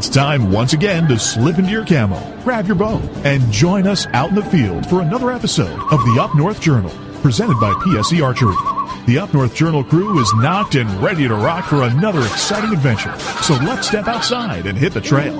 It's time once again to slip into your camo, grab your bow, and join us out in the field for another episode of the Up North Journal, presented by PSE Archery. The Up North Journal crew is knocked and ready to rock for another exciting adventure. So let's step outside and hit the trail.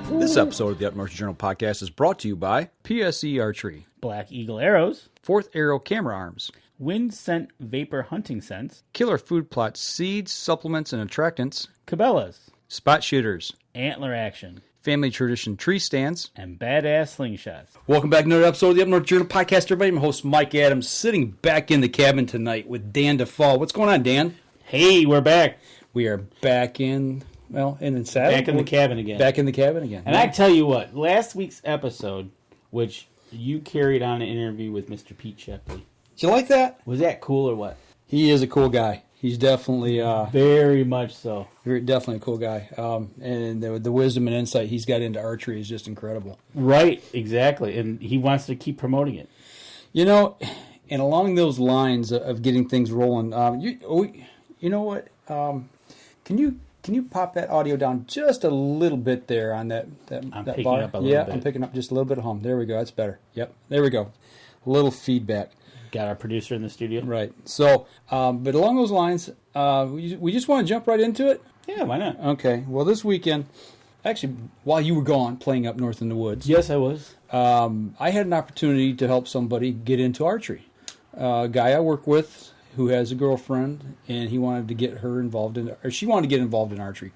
This episode of the Up North Journal podcast is brought to you by PSE Archery, Black Eagle Arrows, Fourth Arrow Camera Arms, Wind Scent Vapor Hunting Scents, Killer Food Plot Seeds, Supplements, and Attractants, Cabela's, Spot Shooters, Antler Action, Family Tradition Tree Stands, and Badass Slingshots. Welcome back to another episode of the Up North Journal podcast, everybody. I'm host Mike Adams, sitting back in the cabin tonight with Dan DeFall. What's going on, Dan? Hey, we're back. We are back in the saddle. Back in the cabin again. Back in the cabin again. And I tell you what, last week's episode, which you carried on an interview with Mr. Pete Shepley. Did you like that? Was that cool or what? He is a cool guy. He's definitely very much so. Definitely a cool guy. And the wisdom and insight he's got into archery is just incredible. Right, exactly. And he wants to keep promoting it. You know, and along those lines of getting things rolling, you know what? Can you pop that audio down just a little bit there on that I'm that picking bar? up a little bit. I'm picking up just a little bit of hum. There we go. That's better. Yep. There we go. A little feedback. Got our producer in the studio. Right. So, but along those lines, we just want to jump right into it? Yeah, why not? Okay. Well, this weekend, actually, while you were gone playing up north in the woods. Yes, I was. I had an opportunity to help somebody get into archery. A guy I work with who has a girlfriend, and he wanted to get her involved she wanted to get involved in archery.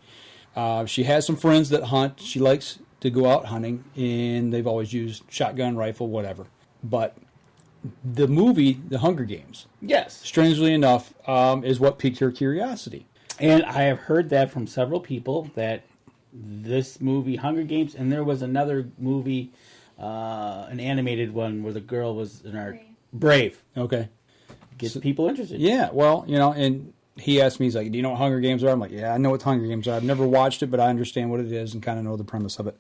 She has some friends that hunt. She likes to go out hunting, and they've always used shotgun, rifle, whatever. But the movie, The Hunger Games, Yes. strangely enough, is what piqued her curiosity. And I have heard that from several people that this movie, Hunger Games, and there was another movie, an animated one where the girl was in our Brave. Okay. Gets people interested. Yeah, well, and he asked me, he's like, do you know what Hunger Games are? I'm like, yeah, I know what Hunger Games are. I've never watched it, but I understand what it is and kind of know the premise of it.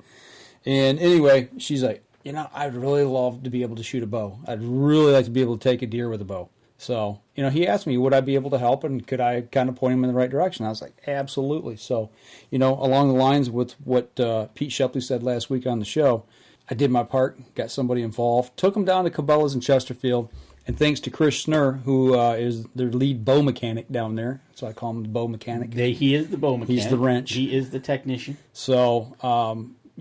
And anyway, she's like, I'd really love to be able to shoot a bow. I'd really like to be able to take a deer with a bow. So, he asked me, would I be able to help, and could I kind of point him in the right direction? I was like, absolutely. So, along the lines with what Pete Shepley said last week on the show, I did my part, got somebody involved, took him down to Cabela's in Chesterfield, and thanks to Chris Snurr, who is their lead bow mechanic down there, so I call him the bow mechanic. He is the bow mechanic. He's the wrench. He is the technician. So,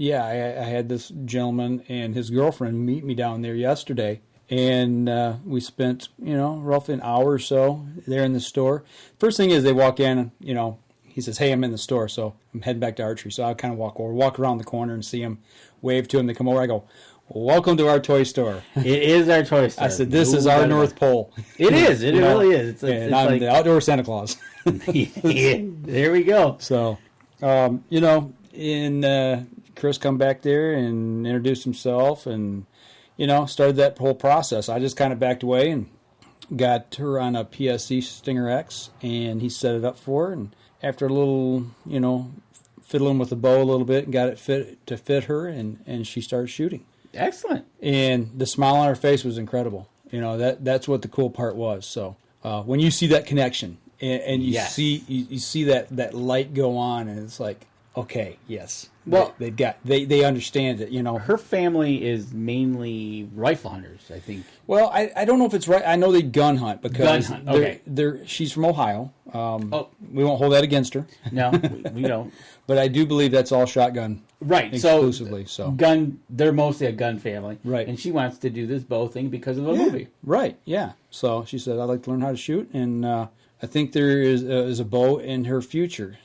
I had this gentleman and his girlfriend meet me down there yesterday, and we spent, roughly an hour or so there in the store. First thing is they walk in, and, he says, hey, I'm in the store, so I'm heading back to archery. So I kind of walk around the corner and see him, wave to him. They come over, I go, welcome to our toy store. It is our toy store. I said, this is our North Pole. It is. It really is. And I'm the outdoor Santa Claus. Yeah, there we go. So, Chris come back there and introduced himself and, started that whole process. I just kind of backed away and got her on a PSC Stinger X, and he set it up for her. And after a little, fiddling with the bow a little bit, and got it fit her, and she started shooting. Excellent. And the smile on her face was incredible. That's what the cool part was. So when you see that connection and you see that light go on, and it's like, okay, yes. Well, they understand it. Her family is mainly rifle hunters, I think. Well, I don't know if it's right. I know they gun hunt because Okay. she's from Ohio. We won't hold that against her. No, we don't. But I do believe that's all shotgun. Right, exclusively. So they're mostly a gun family. Right. And she wants to do this bow thing because of the movie. Right, yeah. So she said, I'd like to learn how to shoot, and I think there is a bow in her future.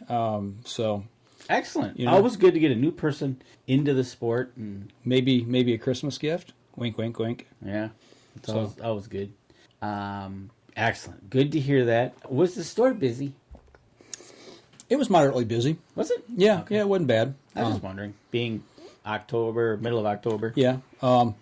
Excellent. Always good to get a new person into the sport. And maybe a Christmas gift. Wink, wink, wink. Yeah, it's always good. Excellent. Good to hear that. Was the store busy? It was moderately busy. Was it? Yeah, okay. Yeah, it wasn't bad. I was just wondering, being middle of October. Yeah.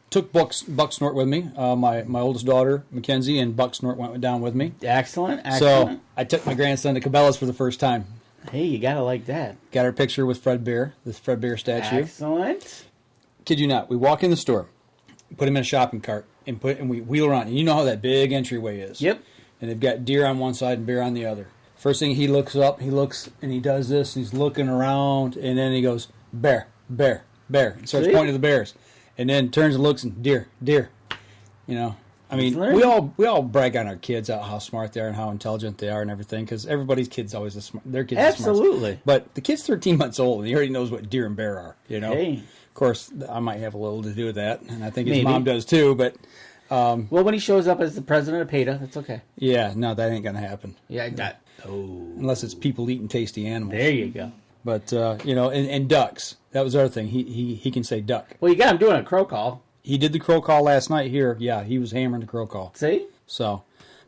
Took Buck Snort with me. My oldest daughter, Mackenzie, and Buck Snort went down with me. Excellent. So I took my grandson to Cabela's for the first time. Hey, you gotta like that. Got our picture with Fred Bear, this Fred Bear statue. Excellent. Kid you not, we walk in the store, put him in a shopping cart, and we wheel around. And you know how that big entryway is. Yep. And they've got deer on one side and bear on the other. First thing he looks up, and he does this, and he's looking around, and then he goes, bear, bear, bear. And starts See? pointing to the bears. And then turns and looks and deer, deer. You know, I mean, He's learning. we all brag on our kids out how smart they are and how intelligent they are and everything because everybody's kid's always their kids. Absolutely. But the kid's 13 months old and he already knows what deer and bear are. You know, Hey. of course, I might have a little to do with that, and I think his Maybe. mom does too. But Well, when he shows up as the president of PETA, that's okay. yeah, no, that ain't gonna happen Yeah, oh. unless it's people eating tasty animals. There you go. But you know, and ducks. That was the other thing. He can say duck. Well, you got him doing a crow call. He did the crow call last night here. Yeah, he was hammering the crow call. See? So,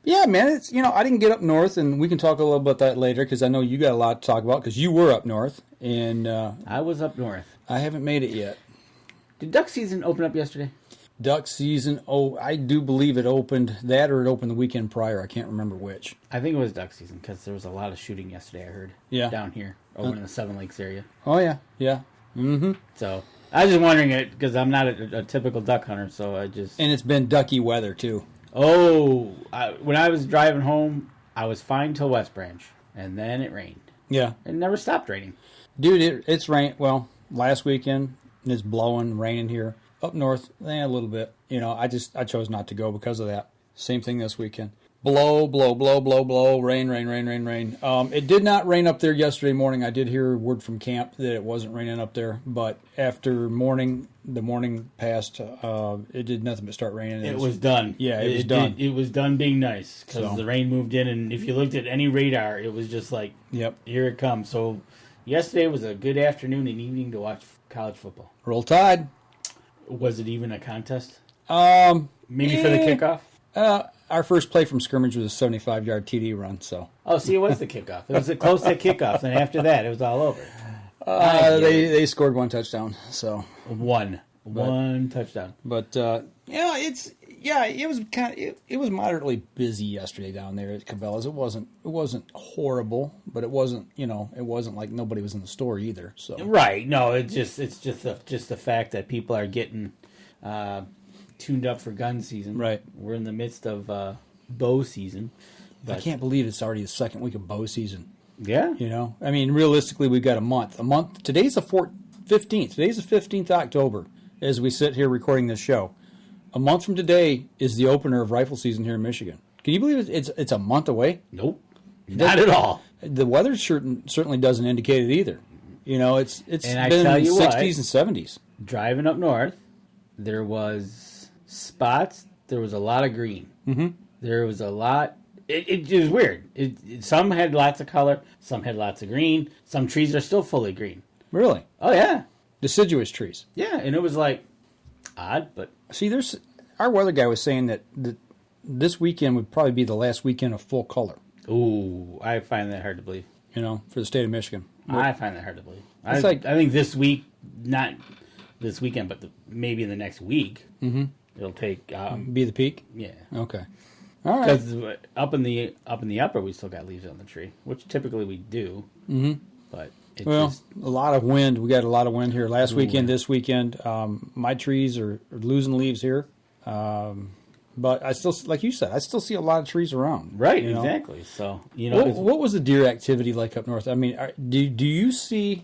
yeah, man, it's, you know, I didn't get up north, and we can talk a little about that later because I know you got a lot to talk about because you were up north, and I was up north. I haven't made it yet. Did duck season open up yesterday? Duck season, I do believe it opened that or it opened the weekend prior. I can't remember which. I think it was duck season because there was a lot of shooting yesterday, I heard. Yeah. Down here, over in the Seven Lakes area. Oh, yeah, yeah. Mm-hmm. So, I was just wondering it because I'm not a typical duck hunter, so I just... And it's been ducky weather, too. When I was driving home, I was fine till West Branch, and then it rained. Yeah. It never stopped raining. Dude, it's rained, well, last weekend, it's blowing, raining here. Up north, a little bit. You know, I chose not to go because of that. Same thing this weekend. Blow, blow, blow, blow, blow, rain, rain, rain, rain, rain. It did not rain up there yesterday morning. I did hear word from camp that it wasn't raining up there, but after the morning passed, it did nothing but start raining. It was done. Yeah, it was done. It was done being nice because So. the rain moved in, and if you looked at any radar, it was just like, Yep. here it comes. So yesterday was a good afternoon and evening to watch college football. Roll Tide. Was it even a contest? Maybe for the kickoff? Our first play from scrimmage was a 75-yard TD run, so. Oh, see, it was the kickoff. It was close to kickoff, and after that, it was all over. They scored one touchdown, so. One touchdown. But it was it was moderately busy yesterday down there at Cabela's. It wasn't horrible, but it wasn't like nobody was in the store either. So Right. No, it's just the fact that people are getting tuned up for gun season. Right. We're in the midst of bow season. I can't believe it's already the second week of bow season. Yeah. You know, I mean, realistically, we've got a month. Today's the 15th. Today's the 15th of October as we sit here recording this show. A month from today is the opener of rifle season here in Michigan. Can you believe it's a month away? Nope. Not at all. The weather certainly doesn't indicate it either. You know, it's And I been tell in the you what, 60s and 70s. Driving up north, there was spots. There was a lot of green. Mm-hmm. There was a lot. It was weird. Some had lots of color. Some had lots of green. Some trees are still fully green. Really? Oh, yeah. Deciduous trees. Yeah, and it was like odd, but... See, our weather guy was saying that this weekend would probably be the last weekend of full color. Ooh, I find that hard to believe. You know, for the state of Michigan. I find that hard to believe. I like- think this week, not this weekend, but maybe in the next week, it'll take... Be the peak? yeah. Okay. All right. Because up in the upper, we still got leaves on the tree, which typically we do. Mm-hmm. But it Well, just... a lot of wind. We got a lot of wind here last weekend, this weekend. My trees are losing leaves here. But I still, like you said, I still see a lot of trees around. Right, you know? exactly. So, you know... What was the deer activity like up north? I mean, did you see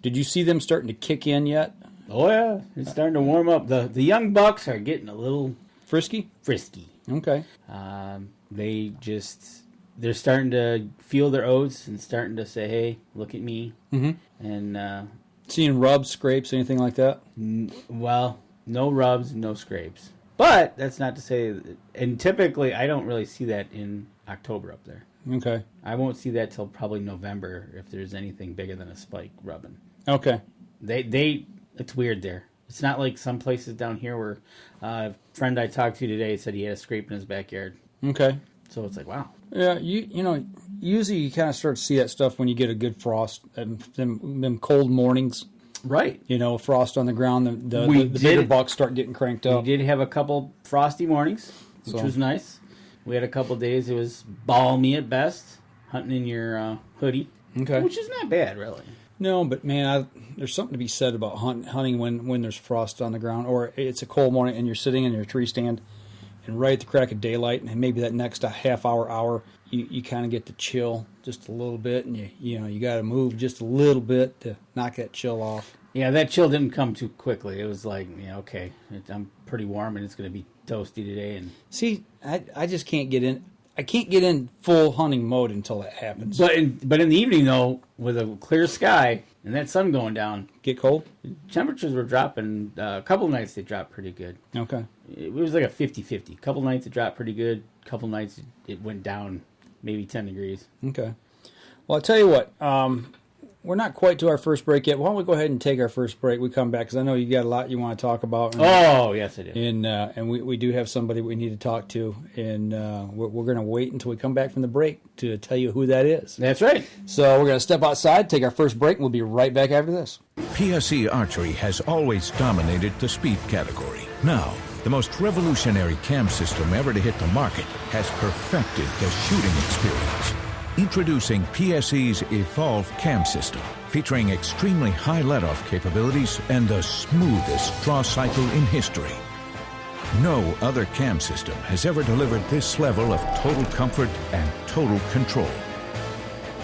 them starting to kick in yet? Oh, yeah. It's starting to warm up. The young bucks are getting a little Frisky? frisky. Okay. They're starting to feel their oats and starting to say, hey, look at me. Mm-hmm. And, Seeing rubs, scrapes, anything like that? well, no rubs, no scrapes. But that's not to say, and typically I don't really see that in October up there. Okay. I won't see that till probably November if there's anything bigger than a spike rubbing. Okay. It's weird there. It's not like some places down here where a friend I talked to today said he had a scrape in his backyard. Okay. So it's like, wow. Yeah, you know, usually you kind of start to see that stuff when you get a good frost, them cold mornings. Right. You know, frost on the ground, the did bigger it. bucks start getting cranked We up. did have a couple frosty mornings, which was nice. We had a couple days. It was balmy at best, hunting in your hoodie, Okay. which is not bad, really. No, but man, there's something to be said about hunting when there's frost on the ground, or it's a cold morning and you're sitting in your tree stand, and right at the crack of daylight, and maybe that next half hour, you kind of get to chill just a little bit, and you got to move just a little bit to knock that chill off. Yeah, that chill didn't come too quickly. It was like, yeah, okay, I'm pretty warm and it's going to be toasty today. And see, I just can't get in. I can't get in full hunting mode until that happens. But in the evening, though, with a clear sky and that sun going down, Get cold? temperatures were dropping. A couple nights they dropped pretty good. Okay. It was like a 50-50. A couple nights it dropped pretty good. A couple nights it went down maybe 10 degrees. Okay. Well, I'll tell you what. We're not quite to our first break yet. Why don't we go ahead and take our first break? We come back because I know you got a lot you want to talk about. Oh, yes, I do. And we do have somebody we need to talk to, and we're going to wait until we come back from the break to tell you who that is. That's right. So we're going to step outside, take our first break, and we'll be right back after this. PSE Archery has always dominated the speed category. Now, the most revolutionary cam system ever to hit the market has perfected the shooting experience. Introducing PSE's Evolve Cam System, featuring extremely high let-off capabilities and the smoothest draw cycle in history. No other cam system has ever delivered this level of total comfort and total control.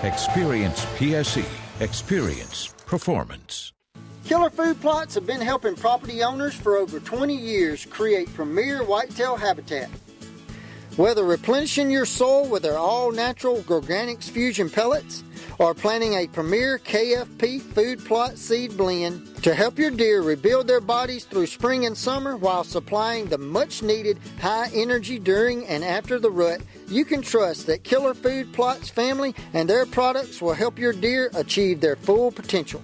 Experience PSE. Experience performance. Killer Food Plots have been helping property owners for over 20 years create premier whitetail habitat. Whether replenishing your soil with their all-natural Organics Fusion pellets or planting a premier KFP food plot seed blend to help your deer rebuild their bodies through spring and summer while supplying the much-needed high energy during and after the rut, you can trust that Killer Food Plots family and their products will help your deer achieve their full potential.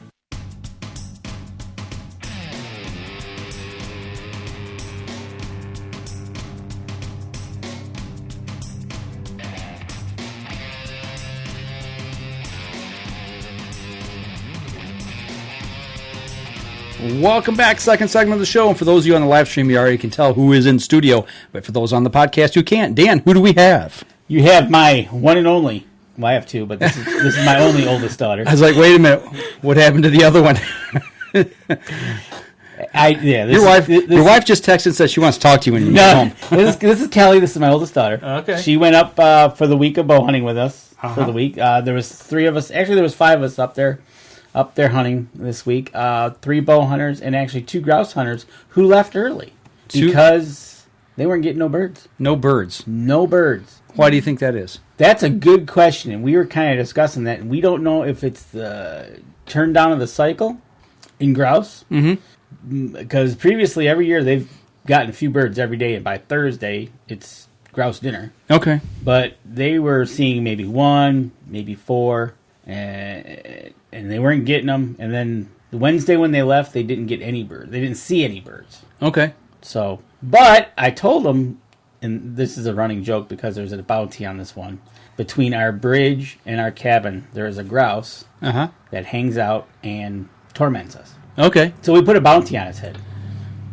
Welcome back, second segment of the show. And for those of you on the live stream, you already can tell who is in studio. But for those on the podcast, you can't. Dan, who do we have? You have my one and only. Well, I have two, but this is my only oldest daughter. I was like, wait a minute. What happened to the other one? Your wife just texted and said she wants to talk to you when you get home. This is Kelly. This is my oldest daughter. Okay. She went up for the week of bow hunting with us for the week. There was three of us. Actually, there was five of us up there hunting this week. 3 bow hunters and actually 2 grouse hunters who left early because they weren't getting no birds. No birds. No birds. Why do you think that is? That's a good question, and we were kind of discussing that, and we don't know if it's the turn down of the cycle in grouse. Mm-hmm. Because previously, every year, they've gotten a few birds every day, and by Thursday, it's grouse dinner. Okay. But they were seeing maybe 1, maybe 4, and they weren't getting them. And then the Wednesday when they left, they didn't get any birds. They didn't see any birds. Okay. So, but I told them, and this is a running joke because there's a bounty on this one, between our bridge and our cabin, there is a grouse that hangs out and torments us. Okay. So we put a bounty on his head.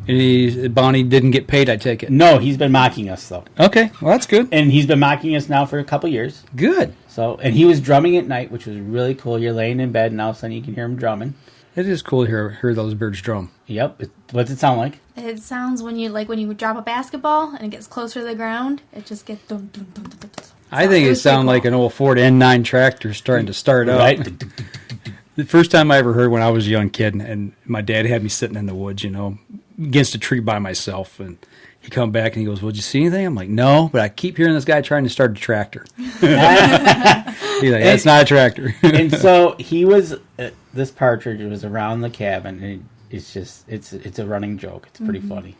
And Bonnie didn't get paid, I take it. No, he's been mocking us, though. Okay, well, that's good. And he's been mocking us now for a couple years. Good. So, and he was drumming at night, which was really cool. You're laying in bed, and all of a sudden you can hear him drumming. It is cool to hear those birds drum. Yep. What's it sound like? It sounds when you drop a basketball and it gets closer to the ground. It just gets dum dum dum dum dum. I think it sounds like an old Ford N9 tractor starting to start up. Right. The first time I ever heard when I was a young kid, and my dad had me sitting in the woods, against a tree by myself, and he come back and he goes, "Well, did you see anything?" I'm like, "No," but I keep hearing this guy trying to start a tractor. He's like, "That's not a tractor." And so he was. This partridge was around the cabin, and it's a running joke. It's pretty funny.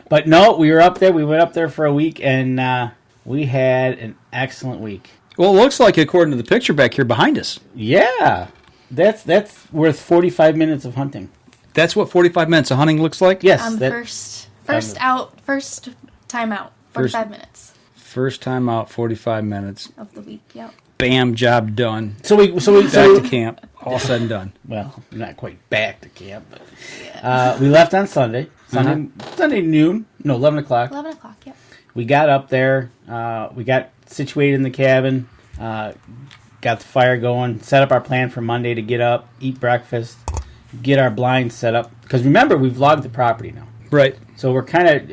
But no, we were up there. We went up there for a week, and we had an excellent week. Well, it looks like, according to the picture back here behind us. Yeah, that's worth 45 minutes of hunting. That's what 45 minutes of hunting looks like? Yes. First time out, 45 minutes. First time out, 45 minutes. Of the week, yep. Bam, job done. So we back to camp, all said and done. Well, not quite back to camp, but we left on Sunday. Sunday noon. No, 11 o'clock. 11 o'clock, yep. We got up there. We got situated in the cabin. Got the fire going. Set up our plan for Monday to get up, eat breakfast, get our blinds set up. Because remember, we've logged the property now. Right. So we're kind of,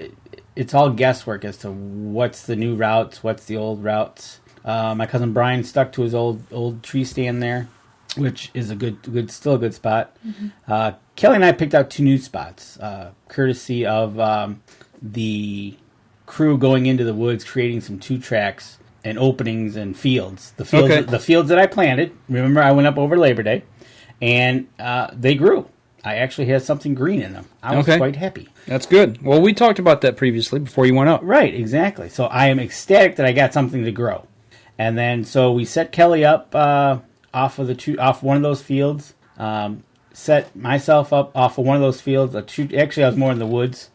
it's all guesswork as to what's the new routes, what's the old routes. My cousin Brian stuck to his old tree stand there, which is still a good spot. Mm-hmm. Kelly and I picked out 2 new spots, courtesy of the crew going into the woods, creating some 2 tracks and openings and fields. The fields that I planted. Remember, I went up over Labor Day, and they grew. I actually had something green in them. I was quite happy. That's good. Well, we talked about that previously before you went up. Right, exactly. So I am ecstatic that I got something to grow. And then, so we set Kelly up off one of those fields. Set myself up off of one of those fields. Actually, I was more in the woods.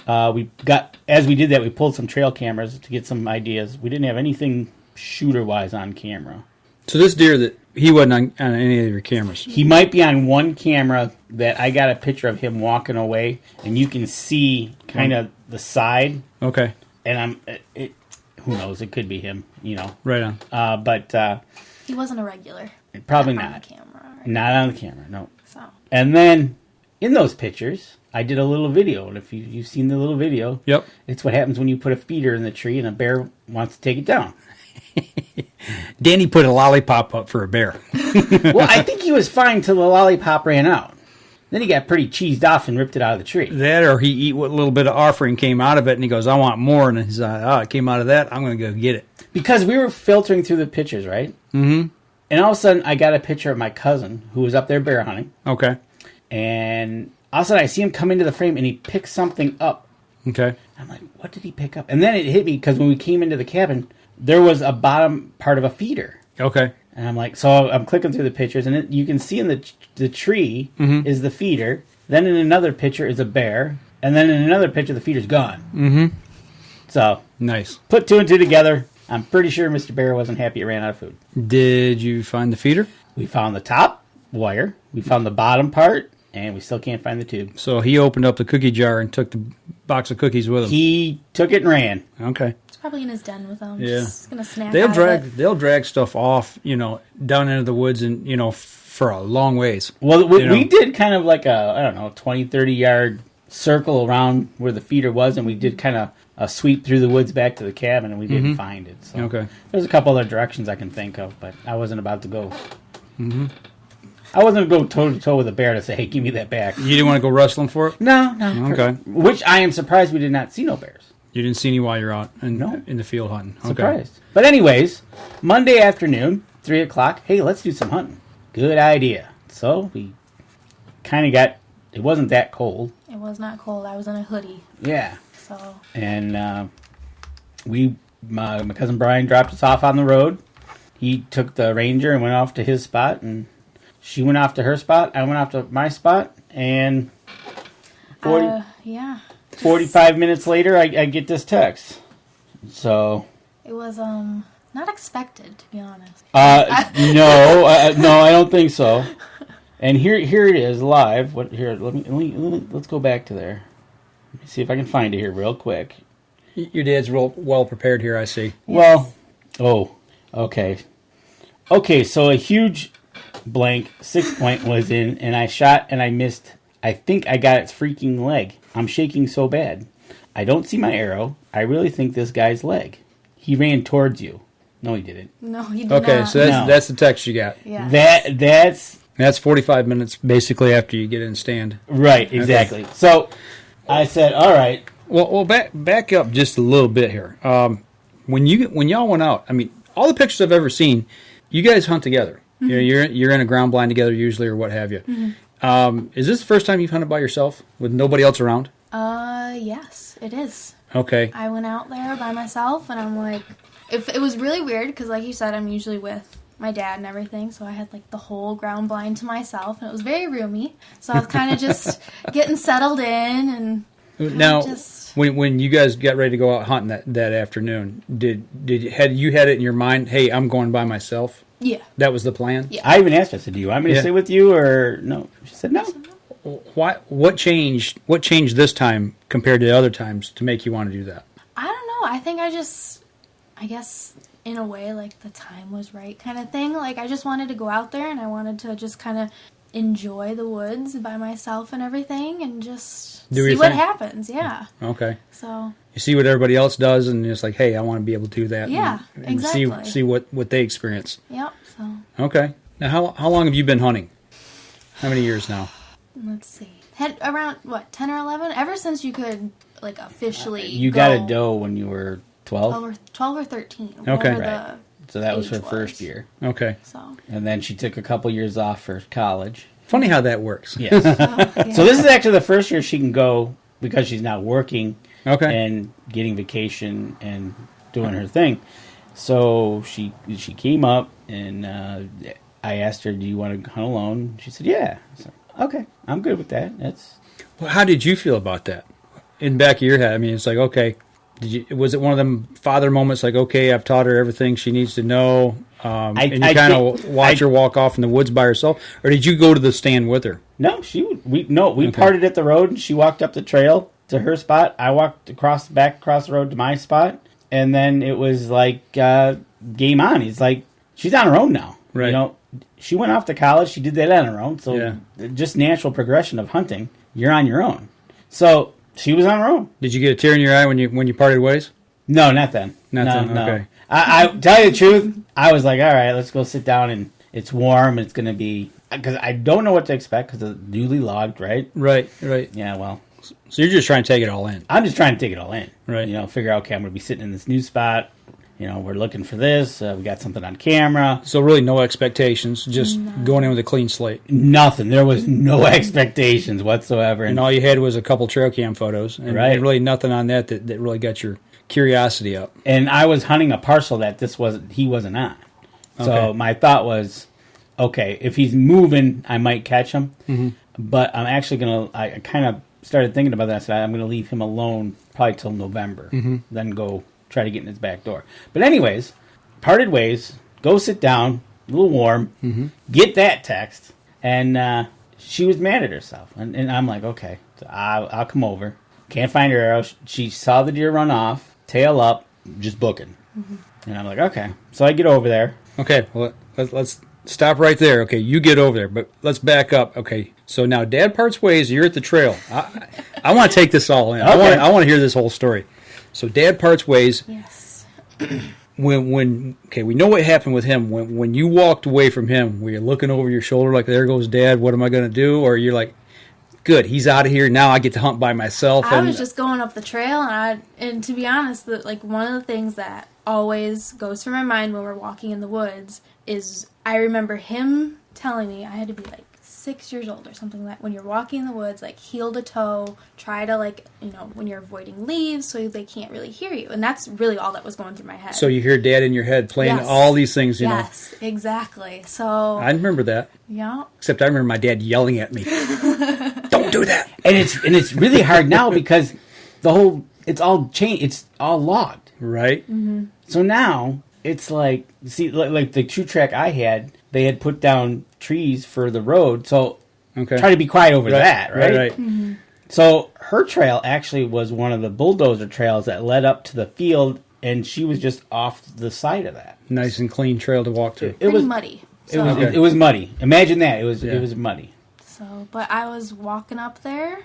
As we did that, we pulled some trail cameras to get some ideas. We didn't have anything shooter-wise on camera. So this deer, he wasn't on any of your cameras? He might be on one camera that I got a picture of him walking away, and you can see kind of the side. Okay. And who knows? It could be him, Right on. But He wasn't a regular. Probably not. not. On the camera. Right? Not on the camera, no. So. And then, in those pictures, I did a little video, and if you've seen the little video, yep, it's what happens when you put a feeder in the tree and a bear wants to take it down. Danny put a lollipop up for a bear. Well, I think he was fine till the lollipop ran out. Then he got pretty cheesed off and ripped it out of the tree. That, or he eat what little bit of offering came out of it, and he goes, I want more, and he's like, it came out of that, I'm going to go get it. Because we were filtering through the pictures, right? Mm-hmm. And all of a sudden, I got a picture of my cousin, who was up there bear hunting. Okay. And all of a sudden, I see him come into the frame, and he picks something up. Okay. I'm like, what did he pick up? And then it hit me, because when we came into the cabin, there was a bottom part of a feeder. Okay. And I'm like, so I'm clicking through the pictures, and you can see in the tree is the feeder. Then in another picture is a bear. And then in another picture, the feeder's gone. Mm-hmm. So, nice. Put 2 and 2 together. I'm pretty sure Mr. Bear wasn't happy it ran out of food. Did you find the feeder? We found the top wire. We found the bottom part. And we still can't find the tube. So he opened up the cookie jar and took the box of cookies with him. He took it and ran. Okay. It's probably in his den with him. Yeah. Just gonna snap They'll drag stuff off, down into the woods and, for a long ways. Well, we did kind of like a 20, 30 yard circle around where the feeder was, and we did kind of a sweep through the woods back to the cabin, and we didn't find it. So okay. There's a couple other directions I can think of, but I wasn't about to go. Mm-hmm. I wasn't going to go toe-to-toe with a bear to say, hey, give me that back. You didn't want to go rustling for it? No. Okay. Which I am surprised we did not see no bears. You didn't see any while you're out in the field hunting? Okay. Surprised. But anyways, Monday afternoon, 3 o'clock, hey, let's do some hunting. Good idea. So we kind of it wasn't that cold. It was not cold. I was in a hoodie. Yeah. So. And my cousin Brian dropped us off on the road. He took the Ranger and went off to his spot, and she went off to her spot. I went off to my spot, and 45 minutes later, I get this text. So it was not expected, to be honest. No, I don't think so. And here it is live. Let's go back to there. Let me see if I can find it here real quick. Your dad's real well prepared here, I see. Well, okay. Okay, so a huge blank 6-point was in, and I shot and I missed. I think I got its freaking leg. I'm shaking so bad. I don't see my arrow. I really think this guy's leg. He ran towards you. No, he didn't. No, he did not. Okay, so that's the text you got. Yeah. That's 45 minutes basically after you get in stand. Right, exactly. Okay. So I said, all right. Well, back up just a little bit here. When y'all went out, I mean, all the pictures I've ever seen, you guys hunt together. Mm-hmm. You're in a ground blind together usually, or what have you. Mm-hmm. Is this the first time you've hunted by yourself with nobody else around? Yes, it is. Okay. I went out there by myself, and I'm like, it was really weird because, like you said, I'm usually with my dad and everything, so I had like the whole ground blind to myself, and it was very roomy. So I was kind of just getting settled in, and now when you guys got ready to go out hunting that afternoon, had you had it in your mind? Hey, I'm going by myself. Yeah, that was the plan. Yeah, I even asked her. I said, "Do you want me to stay with you or no?" She said, "No." What changed? What changed this time compared to the other times to make you want to do that? I don't know. I think I guess in a way, like the time was right kind of thing. Like I just wanted to go out there and I wanted to just kind of enjoy the woods by myself and everything and just see what happens. Yeah. Okay. So you see what everybody else does and it's like, hey, I want to be able to do that. Yeah, and exactly. See what they experience. Yep. So. Okay. Now, how long have you been hunting? How many years now? let's see, had around, 10 or 11? Ever since you could, like, officially You got a doe when you were 12? 12 or 13. Okay. Right. So that was her age first was. year. Okay. So. And then she took a couple years off for college. Funny how that works. Yes. Yeah. So this is actually the first year she can go because she's not working Okay. and getting vacation and doing her thing. So she came up and I asked her, "Do you want to hunt alone?" She said, "Yeah." I said, "Okay, I'm good with that." That's. Well, how did you feel about that? In the back of your head, I mean, it's like, okay, was it one of them father moments? Like, okay, I've taught her everything she needs to know, and you kind of watch her walk off in the woods by herself, or did you go to the stand with her? No, we parted at the road, and she walked up the trail to her spot. I walked across the road to my spot, and then it was like game on. It's like she's on her own now. Right. You know, she went off to college. She did that on her own. So just natural progression of hunting. You're on your own. So she was on her own. Did you get a tear in your eye when you parted ways? No, not then. Not then. No. Okay. I tell you the truth. I was like, all right, let's go sit down, and it's warm. It's going to be because I don't know what to expect because it's newly logged, right? Right. Yeah. Well. So you're just trying to take it all in. I'm just trying to take it all in. Right. You know, figure out, okay, I'm going to be sitting in this new spot. You know, we're looking for this. We got something on camera. So really no expectations, just going in with a clean slate. Nothing. There was no expectations whatsoever. And all you had was a couple trail cam photos. And, Right. and really nothing on that really got your curiosity up. And I was hunting a parcel that he wasn't on. So Okay. my thought was, okay, if he's moving, I might catch him. Mm-hmm. But I'm actually going to, I kind of started thinking about that. I said, I'm going to leave him alone probably till November. Mm-hmm. Then go try to get in his back door. But anyways, parted ways, go sit down, a little warm, get that text. And she was mad at herself. And I'm like, okay, so I'll come over. Can't find her arrow. She saw the deer run off, tail up, just booking. And I'm like, okay. So I get over there. Okay, well, let's stop right there. Okay, you get over there, but let's back up. Okay, so now Dad parts ways. You're at the trail. I want to take this all in. Okay. I want to hear this whole story. So Dad parts ways. Yes. When we know what happened with him. When you walked away from him, were you looking over your shoulder like, there goes Dad, what am I going to do? Or you're like, good, he's out of here, now I get to hunt by myself. I was just going up the trail, and to be honest, one of the things that always goes through my mind when we're walking in the woods is I remember him telling me I had to be like 6 years old or something, that when you're walking in the woods, like heel to toe, try to when you're avoiding leaves so they can't really hear you. And that's really all that was going through my head. So you hear Dad in your head playing Yes. all these things, you know. Yes, exactly. So I remember that. yeah. Except I remember my dad yelling at me. Don't do that. And it's really hard now because it's all changed. It's all logged. Right? Mm-hmm. So now it's like, see, like the true track I had, they had put down trees for the road. So Okay. try to be quiet over that, right? Right. Mm-hmm. So her trail actually was one of the bulldozer trails that led up to the field, and she was just off the side of that. Nice and clean trail to walk through. It Pretty was muddy. It was Okay. it was muddy. Imagine that. It was Yeah. muddy. So, but I was walking up there,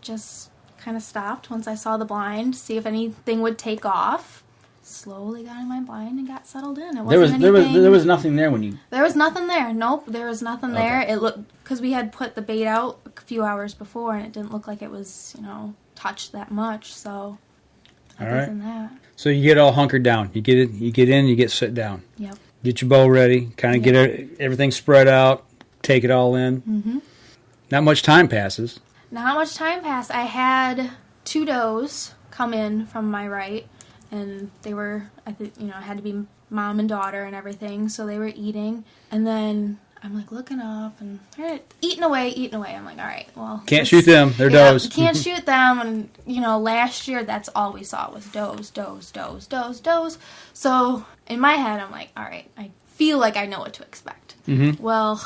just kind of stopped once I saw the blind, see if anything would take off. Slowly got in my blind and got settled in. It wasn't anything. There was nothing there when you. There was nothing there. Nope, there was nothing there. It looked, because we had put the bait out a few hours before, and it didn't look like it was, touched that much. So, All other right. than that, So you get all hunkered down. You get in, you get sit down. yep. Get your bow ready, kind of get everything spread out, take it all in. Mm-hmm. Not much time passes. Not much time passed. I had 2 does come in from my right, and they were, I think, it had to be mom and daughter and everything, so they were eating. And then I'm like looking up and they're eating away. I'm like, all right, well. Can't shoot them. They're does. Can't shoot them. And, last year that's all we saw was does. So in my head, I'm like, all right, I feel like I know what to expect. Mm-hmm. Well,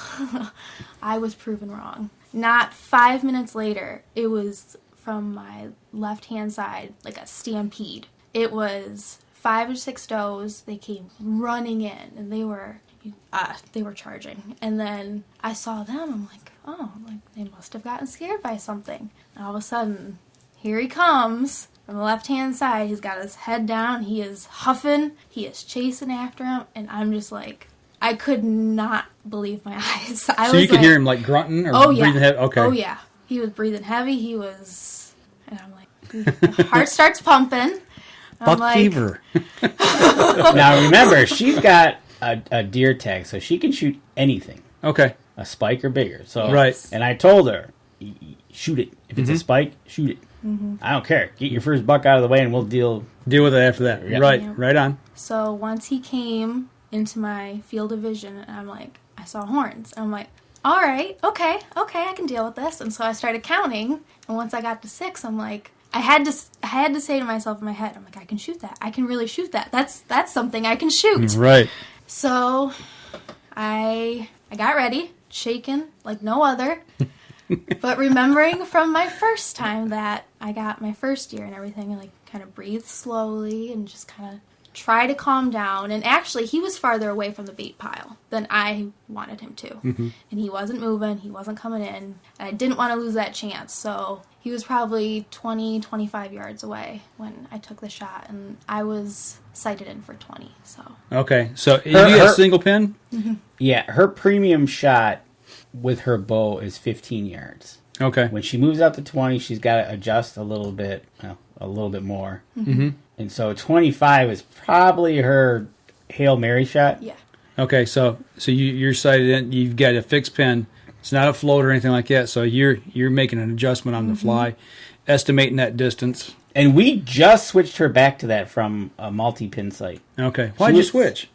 I was proven wrong. Not 5 minutes later, it was from my left-hand side, like a stampede. It was 5 or 6 does. They came running in, and they were charging. And then I saw them. I'm like, oh, they must have gotten scared by something. And all of a sudden, here he comes from the left-hand side. He's got his head down. He is huffing. He is chasing after him. And I'm just like, I could not believe my eyes. So you could hear him like grunting or breathing heavy? Okay. Oh, yeah. He was breathing heavy. He was... And I'm like... Heart starts pumping. Buck fever. Now, remember, she's got a deer tag, so she can shoot anything. Okay. A spike or bigger. So, right. And I told her, shoot it. If it's a spike, shoot it. I don't care. Get your first buck out of the way, and we'll deal with it after that. Yeah. Right. Yeah. Right on. So once he came into my field of vision, and I'm like, I saw horns. And I'm like, all right, okay, I can deal with this. And so I started counting, and once I got to 6, I'm like, I had to say to myself in my head, I'm like, I can shoot that. I can really shoot that. That's something I can shoot. Right. So I got ready, shaking like no other. But remembering from my first time that I got my first deer and everything, and like kind of breathe slowly and just kind of try to calm down. And actually, he was farther away from the bait pile than I wanted him to. And he wasn't moving, he wasn't coming in, and I didn't want to lose that chance. So he was probably 20, 25 yards away when I took the shot, and I was sighted in for 20. So okay, so you get a single pin? Yeah, her premium shot with her bow is 15 yards. Okay. When she moves out to 20, she's got to adjust a little bit more. And so 25 is probably her Hail Mary shot. Yeah. Okay, so you're sighted in. You've got a fixed pin. It's not a float or anything like that. So you're making an adjustment on the fly, estimating that distance. And we just switched her back to that from a multi-pin sight. Okay. Why'd you switch?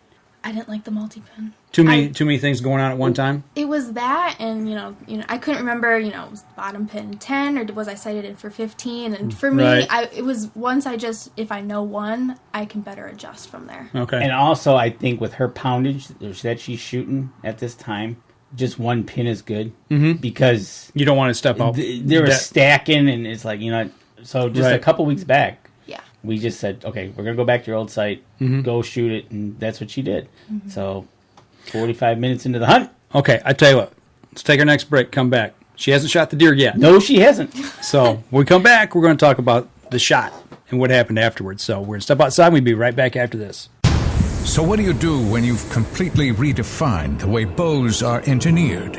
I didn't like the multi-pin. Too many things going on at one time? It was that, and, you know, I couldn't remember, was the bottom pin 10, or was I sighted in for 15? And for me, it was once if I know one, I can better adjust from there. Okay. And also, I think with her poundage that she's shooting at this time, just one pin is good. Because... You don't want to step out. They were stacking, and it's like, so just a couple weeks back, we just said, okay, we're going to go back to your old site, go shoot it, and that's what she did. So, 45 minutes into the hunt. Okay, I tell you what, let's take our next break, come back. She hasn't shot the deer yet. No, she hasn't. So, when we come back, we're going to talk about the shot and what happened afterwards. So, we're going to step outside, we'll be right back after this. So what do you do when you've completely redefined the way bows are engineered?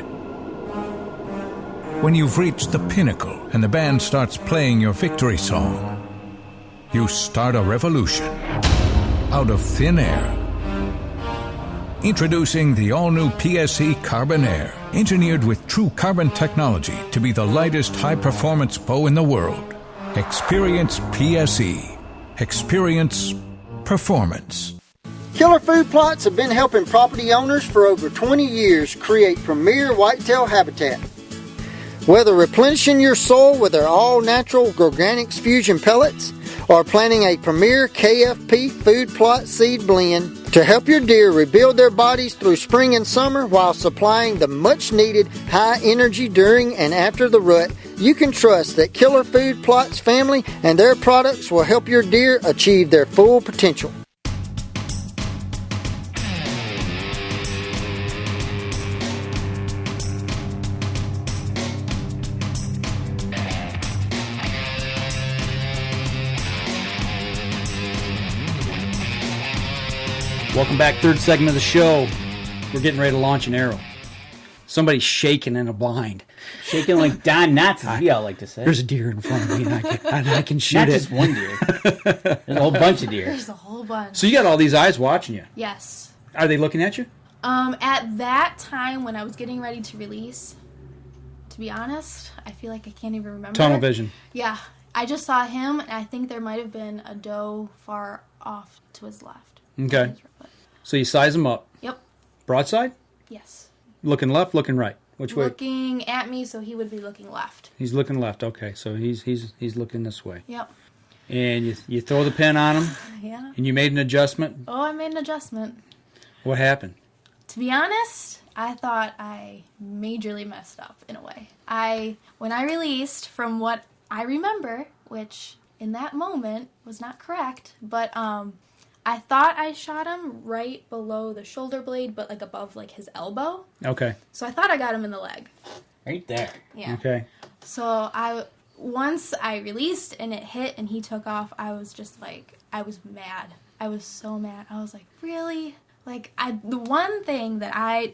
When you've reached the pinnacle and the band starts playing your victory song, you start a revolution out of thin air. Introducing the all-new PSE Carbon Air, engineered with true carbon technology to be the lightest high-performance bow in the world. Experience PSE. Experience performance. Killer Food Plots have been helping property owners for over 20 years create premier whitetail habitat. Whether replenishing your soil with their all-natural Organics Fusion pellets, or planting a premier KFP food plot seed blend to help your deer rebuild their bodies through spring and summer while supplying the much-needed high energy during and after the rut, you can trust that Killer Food Plots family and their products will help your deer achieve their full potential. Welcome back, third segment of the show. We're getting ready to launch an arrow. Somebody's shaking in a blind. Shaking like Don Knotts, as we all like to say. There's a deer in front of me, and I can shoot Not it. just one deer. There's a whole bunch of deer. There's a whole bunch. So you got all these eyes watching you. Yes. Are they looking at you? At that time when I was getting ready to release, to be honest, I feel like I can't even remember. Tunnel vision. Yeah. I just saw him, and I think there might have been a doe far off to his left. Okay. So you size him up. Yep. Broadside? Yes. Looking left, looking right? Which way? Looking at me, so he would be looking left. He's looking left. Okay, so he's looking this way. Yep. And you throw the pin on him. Yeah. And you made an adjustment. Oh, I made an adjustment. What happened? To be honest, I thought I majorly messed up in a way. When I released, from what I remember, which in that moment was not correct, but I thought I shot him right below the shoulder blade, but like above like his elbow. Okay. So I thought I got him in the leg. Right there. Yeah. Okay. So once I released and it hit and he took off, I was just like, I was mad. I was so mad. I was like, really? Like, the one thing I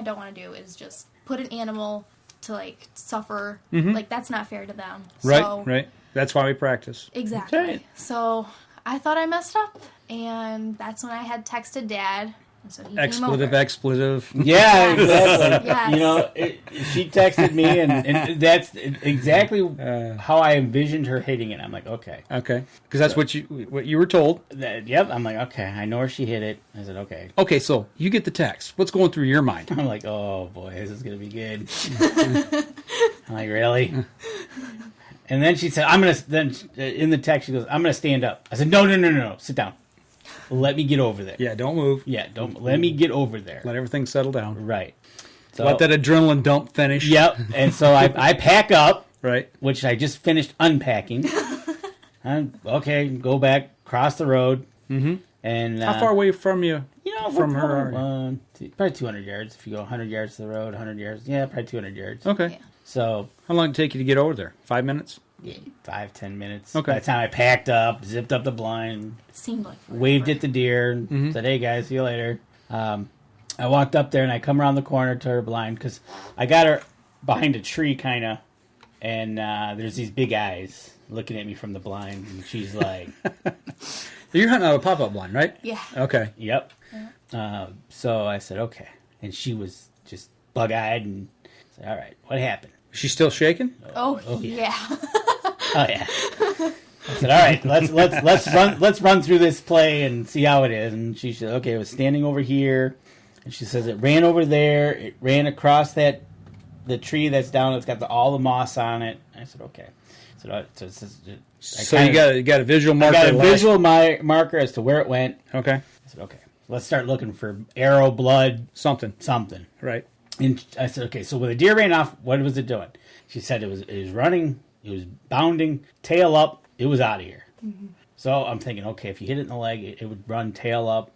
don't want to do is just put an animal to, like, suffer. Mm-hmm. Like, that's not fair to them. Right, So, right. That's why we practice. Exactly. Okay. So I thought I messed up, and that's when I had texted Dad. And so he Expletive. Yeah, exactly. Yes. You know, she texted me, and that's exactly how I envisioned her hitting it. I'm like, okay. Okay. Because that's what you were told. Yep. I'm like, okay, I know where she hit it. I said, okay. Okay, so you get the text. What's going through your mind? I'm like, oh, boy, this is going to be good. I'm like, really? And then she said, in the text, she goes, I'm going to stand up. I said, no, sit down. Let me get over there. Yeah, don't move. Yeah, let me get over there. Let everything settle down. Right. So, Let that adrenaline dump finish. Yep. And so I pack up, Right. which I just finished unpacking. Okay, go back, cross the road. Mm-hmm. And How far away from you? From her? Probably 200 yards. If you go 100 yards to the road, 100 yards. Yeah, probably 200 yards. Okay. Yeah. So How long did it take you to get over there? 5 minutes? yeah, 5-10 minutes. Okay. By the time I packed up, zipped up the blind, Seemed like forever. waved at the deer, and Mm-hmm. said, hey guys, see you later. I walked up there and I come around the corner to her blind because I got her behind a tree kind of, and there's these big eyes looking at me from the blind, and she's like, You're hunting out a pop-up blind, right? Yeah. Okay. yep. So I said, okay. And she was just bug-eyed and said, all right, what happened? She's still shaking? Oh, yeah. yeah. Oh yeah. I said, all right, let's run through this play and see how it is. And she said, okay, it was standing over here, and she says it ran over there, it ran across the tree that's down, it's got all the moss on it. I said, okay. So you got a visual marker? I got a visual marker as to where it went. Okay. I said, okay, let's start looking for arrow, blood, Something. Right. And I said, okay, so when the deer ran off, what was it doing? She said it was running, it was bounding, tail up, it was out of here. Mm-hmm. So I'm thinking, okay, if you hit it in the leg, it would run tail up.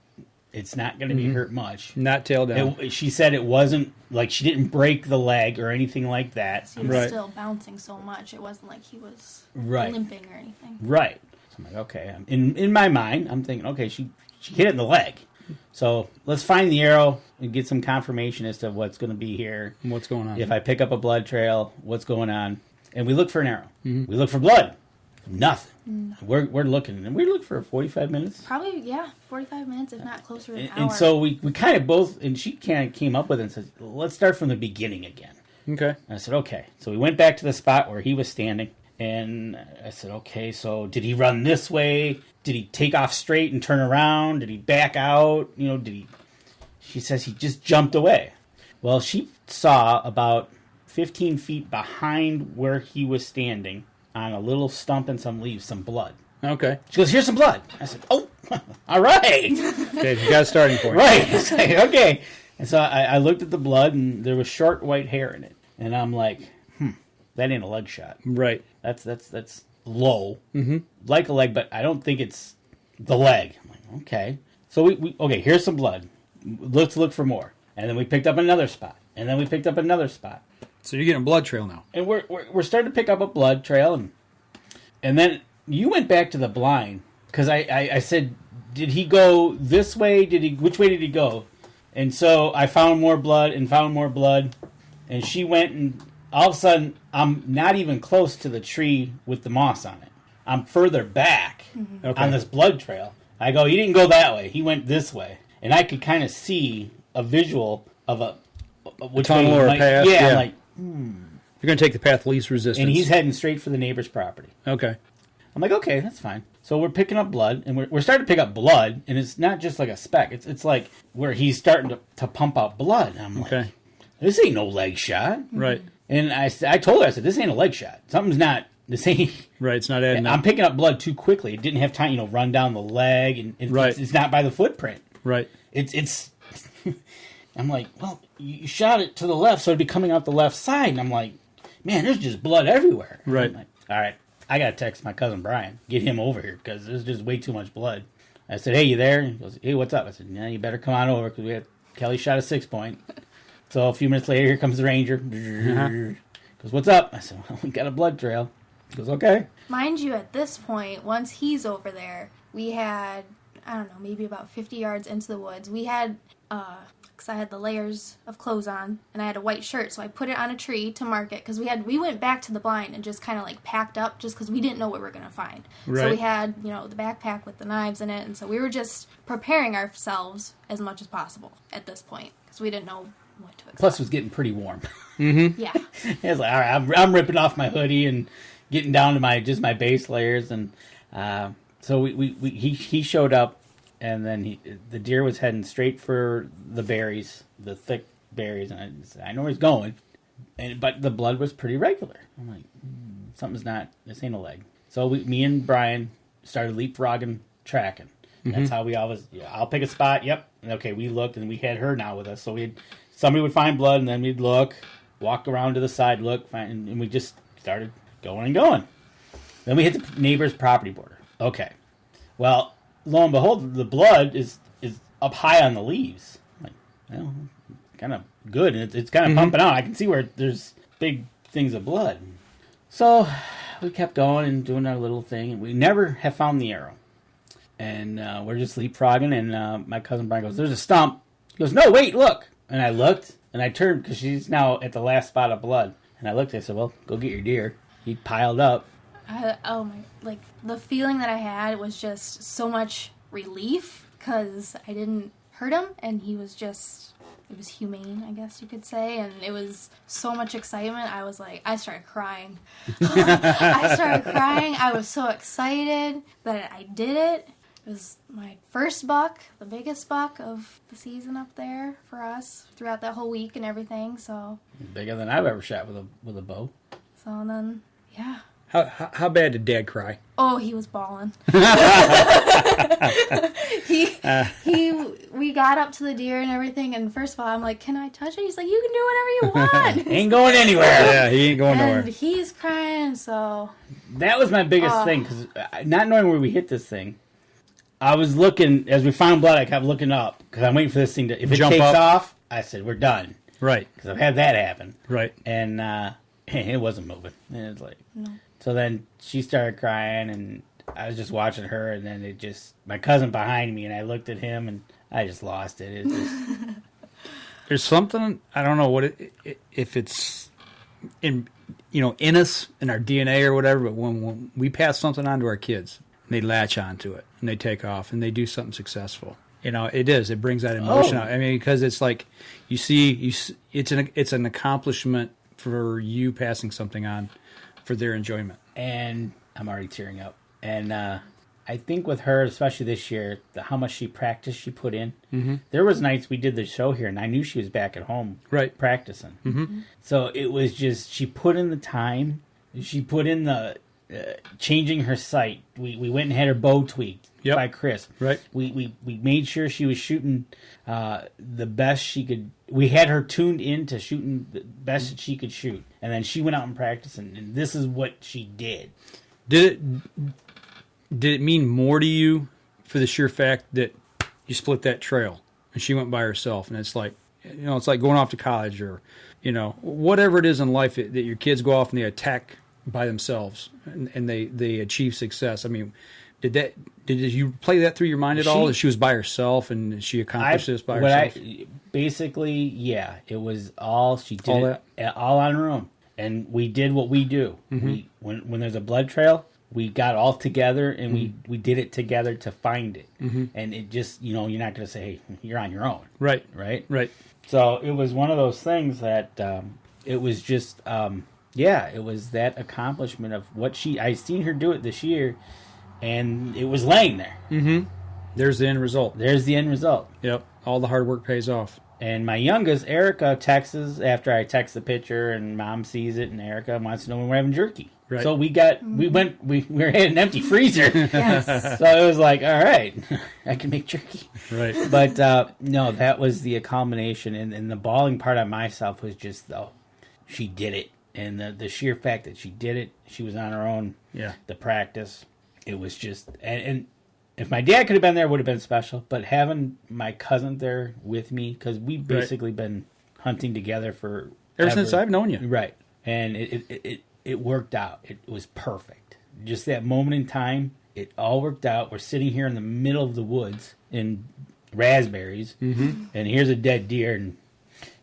It's not going to be hurt much. Not tail down. She said it wasn't, like, she didn't break the leg or anything like that. He was Right. still bouncing so much. It wasn't like he was Right. limping or anything. Right. So I'm like, okay. In my mind, I'm thinking, okay, she hit it in the leg. So let's find the arrow and get some confirmation as to what's going to be here. What's going on? If I pick up a blood trail, what's going on? And we look for an arrow. Mm-hmm. We look for blood. Nothing. We're looking. And we look for 45 minutes. Probably, yeah, 45 minutes, if not closer to an hour. And so we kind of both, and she kind of came up with it and said, let's start from the beginning again. Okay. And I said, okay. So we went back to the spot where he was standing. And I said, okay, so did he run this way? Did he take off straight and turn around? Did he back out? You know, She says he just jumped away. Well, she saw about 15 feet behind where he was standing on a little stump and some leaves, some blood. Okay. She goes, here's some blood. I said, oh, all right. Okay, you got a starting point. Right. I said, okay. And so I looked at the blood, and there was short white hair in it. And I'm like, that ain't a leg shot. Right. That's low. Mm-hmm. Like a leg, but I don't think it's the leg. I'm like, okay. So we okay, here's some blood. Let's look for more. And then we picked up another spot. And then we picked up another spot. So you're getting a blood trail now. And we're starting to pick up a blood trail. And then you went back to the blind. Because I said, did he go this way? Which way did he go? And so I found more blood and found more blood. And she went, and all of a sudden, I'm not even close to the tree with the moss on it. I'm further back on this blood trail. I go, he didn't go that way. He went this way. And I could kind of see a visual of a tunnel or a path. Yeah, I'm like, you're going to take the path least resistance. and he's heading straight for the neighbor's property. Okay. I'm like, okay, that's fine. So we're picking up blood, and we're starting to pick up blood, and it's not just like a speck. It's like where he's starting to pump out blood. And I'm like, this ain't no leg shot. Right. And I told her, I said, this ain't a leg shot. Something's not, this ain't. Right, it's not adding up. I'm picking up blood too quickly. It didn't have time, run down the leg, and it's not by the footprint. Right. It's I'm like, well, you shot it to the left, so it'd be coming out the left side. And I'm like, man, there's just blood everywhere. Right. I'm like, all right, I got to text my cousin Brian, get him over here, because there's just way too much blood. I said, hey, you there? He goes, hey, what's up? I said, yeah, you better come on over, because Kelly shot a 6-point. So a few minutes later, here comes the ranger. Goes, what's up? I said, well, we got a blood trail. He goes, okay. Mind you, at this point, once he's over there, we had I don't know, maybe about 50 yards into the woods. We had, because I had the layers of clothes on, and I had a white shirt, so I put it on a tree to mark it, because we went back to the blind and just kind of like packed up, just because we didn't know what we were going to find. Right. So we had, the backpack with the knives in it, and so we were just preparing ourselves as much as possible at this point, because we didn't know what to expect. Plus, it was getting pretty warm. Yeah. It was like, all right, I'm ripping off my hoodie and getting down to my base layers, and so he showed up, and then the deer was heading straight for the berries, the thick berries, and I said, I know where he's going, but the blood was pretty regular. I'm like, something's not. This ain't a leg. So me and Brian started leapfrogging, tracking. That's how we always. I'll pick a spot. Yep. Okay, we looked, and we had her now with us. So somebody would find blood, and then we'd look, walk around to the side, look, find, and we just started going and going. Then we hit the neighbor's property border. Okay. Well, lo and behold, the blood is up high on the leaves. I'm like, well, kind of good, and it's kind of pumping out. I can see where there's big things of blood. So we kept going and doing our little thing, and we never have found the arrow. And we're just leapfrogging, and my cousin Brian goes, there's a stump. He goes, no, wait, look. And I looked, and I turned, because she's now at the last spot of blood. And I looked, I said, well, go get your deer. He piled up. The feeling that I had was just so much relief, because I didn't hurt him, and it was humane, I guess you could say, and it was so much excitement. I was like, I started crying. I was so excited that I did it. It was my first buck, the biggest buck of the season up there for us throughout that whole week and everything. So bigger than I've ever shot with a bow. So then, yeah. How bad did Dad cry? Oh, he was bawling. We got up to the deer and everything, and first of all, I'm like, can I touch it? He's like, you can do whatever you want. Ain't going anywhere. Yeah, he ain't going and nowhere. He's crying, so. That was my biggest thing, because not knowing where we hit this thing, I was looking, as we found blood, I kept looking up, because I'm waiting for this thing to, if it takes off, I said, we're done. Right. Because I've had that happen. Right. And it wasn't moving. And it's like, no. So then she started crying, and I was just watching her, and then my cousin behind me, and I looked at him, and I just lost it. It just... There's something, I don't know what if it's in us, in our DNA or whatever, but when we pass something on to our kids, they latch onto it, and they take off, and they do something successful. It brings that emotion out. I mean, because it's like, it's an accomplishment for you passing something on for their enjoyment. And I'm already tearing up. And I think with her, especially this year, how much she practiced, she put in. Mm-hmm. There was nights we did the show here, and I knew she was back at home practicing. Mm-hmm. So it was just, she put in the time. She put in the changing her sight. We went and had her bow tweaked by Chris. Right. We made sure she was shooting the best she could. We had her tuned in to shooting the best that she could shoot. And then she went out and practiced, and this is what she did. Did it mean more to you for the sheer fact that you split that trail and she went by herself, and it's like, it's like going off to college, or, whatever it is in life that your kids go off and they attack by themselves and they achieve success. I mean, did you play that through your mind at all? That she was by herself and she accomplished this by herself? Basically, yeah, it was all she did, all on her own, and we did what we do. Mm-hmm. When there's a blood trail, we got all together and we did it together to find it. Mm-hmm. And it just, you're not going to say, hey, you're on your own. Right. So it was one of those things that it was just, it was that accomplishment of what I seen her do it this year, and it was laying there. Mm-hmm. There's the end result. Yep. All the hard work pays off. And my youngest, Erica, texts after I text the picture, and Mom sees it, and Erica wants to know when we're having jerky. Right. So we had an empty freezer. Yes. So it was like, all right, I can make jerky. Right. But no, that was the culmination, and the bawling part on myself was just, she did it. And the sheer fact that she did it, she was on her own. Yeah. The practice, it was just, and if my dad could have been there, it would have been special. But having my cousin there with me, because we've basically been hunting together for ever since I've known you. Right. And it worked out. It was perfect. Just that moment in time, it all worked out. We're sitting here in the middle of the woods in raspberries, and here's a dead deer, and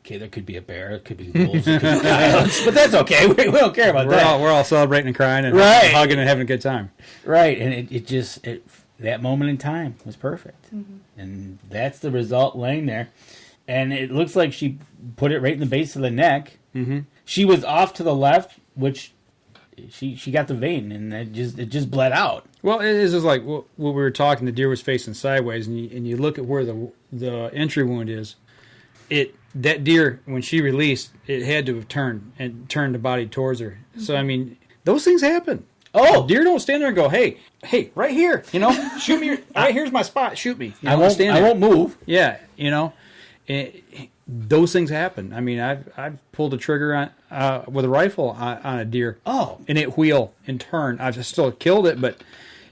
okay, there could be a bear, it could be wolves, it could be coyotes, but that's okay. We don't care about that. We're all celebrating and crying and Right. hugging and having a good time. Right, and it just that moment in time was perfect, and that's the result laying there. And it looks like she put it right in the base of the neck. Mm-hmm. She was off to the left, which she got the vein, and it just bled out. Well, it is just like what we were talking. The deer was facing sideways, and you look at where the entry wound is. That deer, when she released, it had to have turned the body towards her. Mm-hmm. So I mean, those things happen. Oh, deer don't stand there and go, hey, right here, shoot me. Right here's my spot. Shoot me. I won't move. Yeah, those things happen. I mean, I've pulled a trigger on with a rifle on a deer. Oh, and it wheel and turn. I've still killed it, but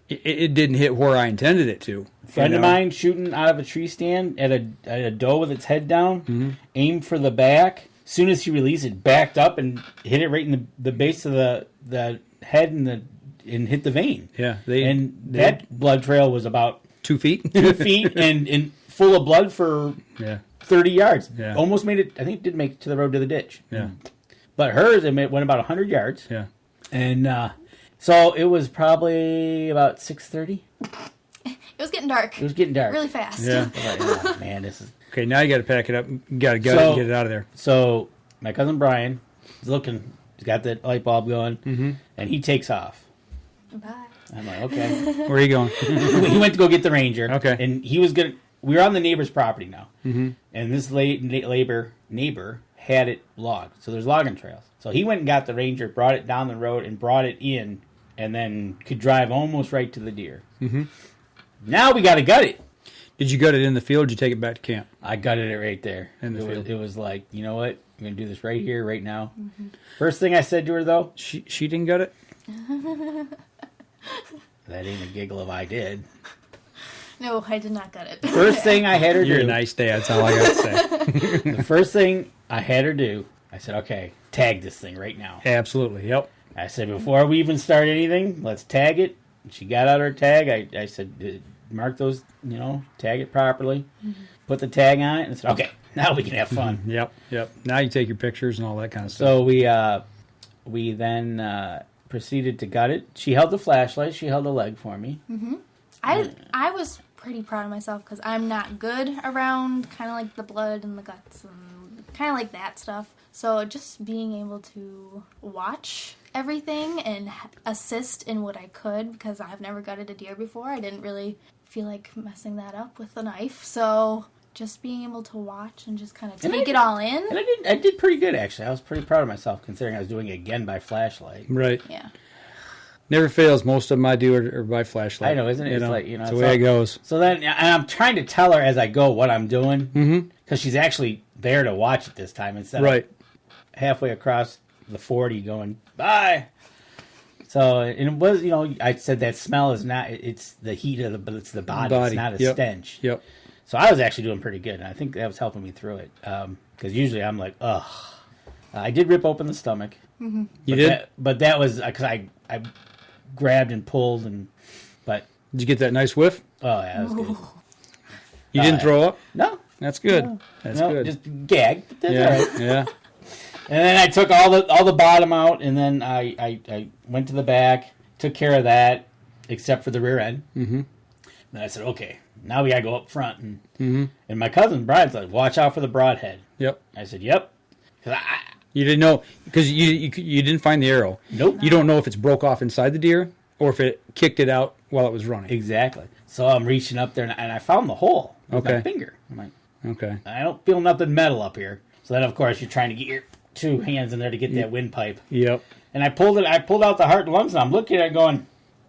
it didn't hit where I intended it to. Friend of mine shooting out of a tree stand at a doe with its head down, aimed for the back. As soon as he released it, backed up and hit it right in the base of the head and hit the vein. Yeah, that blood trail was about 2 feet, 2 feet, and full of blood for 30 yards. Yeah. Almost made it. I think it did make it to the road to the ditch. Yeah, but hers it went about 100 yards. Yeah, and so it was probably about 6:30. It was getting dark. It was getting dark really fast. Yeah. Oh, man, this is okay. Now you got to pack it up. You got to go and get it out of there. So my cousin Brian is looking. He's got that light bulb going, and he takes off. Bye. I'm like, okay. Where are you going? He went to go get the ranger. Okay. And he was gonna. We were on the neighbor's property now, and this neighbor had it logged. So there's logging trails. So he went and got the ranger, brought it down the road, and brought it in, and then could drive almost right to the deer. Mm-hmm. Now we got to gut it. Did you gut it in the field or did you take it back to camp? I gutted it right there. In the field. It was like, you know what? I'm going to do this right here, right now. Mm-hmm. First thing I said to her, though. She didn't gut it? That ain't a giggle if I did. No, I did not gut it. First thing I had her do. You're a nice dad, that's all I got to say. The first thing I had her do, I said, okay, tag this thing right now. Absolutely, yep. I said, before we even start anything, let's tag it. She got out her tag. I said, mark those, tag it properly. Mm-hmm. Put the tag on it, and said, okay, now we can have fun. Yep. Now you take your pictures and all that kind of stuff. So we then proceeded to gut it. She held the flashlight. She held a leg for me. Mm-hmm. I was pretty proud of myself because I'm not good around kind of like the blood and the guts and kind of like that stuff. So just being able to watch everything and assist in what I could, because I've never gutted a deer before. I didn't really feel like messing that up with a knife. So just being able to watch and just kind of take it all in. And I did pretty good, actually. I was pretty proud of myself considering I was doing it again by flashlight. Right. Yeah. Never fails. Most of them I do are by flashlight. I know, isn't it? It's like, it's the way it goes. So then, and I'm trying to tell her as I go what I'm doing, because she's actually there to watch it this time instead of halfway across the 40 going, bye. So, and it was, I said that smell is not, it's the heat of but it's the body. It's not a stench. Yep. So I was actually doing pretty good, and I think that was helping me through it. Because usually I'm like, ugh. I did rip open the stomach. Mm-hmm. You did? But that was because I grabbed and pulled, but did you get that nice whiff? Oh yeah, that was good. You didn't throw up? No, that's good. That's good. Just gag. That's all right. Yeah. And then I took all the bottom out, and then I went to the back, took care of that, except for the rear end. Mm-hmm. Then I said, okay, now we gotta go up front, and my cousin Brian's like, watch out for the broadhead. Yep. I said, yep. You didn't know because you didn't find the arrow. Nope. You don't know if it's broke off inside the deer or if it kicked it out while it was running. Exactly. So I'm reaching up there, and I found the hole with my finger. I'm like, okay. I don't feel nothing metal up here. So then, of course, you're trying to get your two hands in there to get that windpipe. Yep. And I pulled out the heart and lungs, and I'm looking at it going,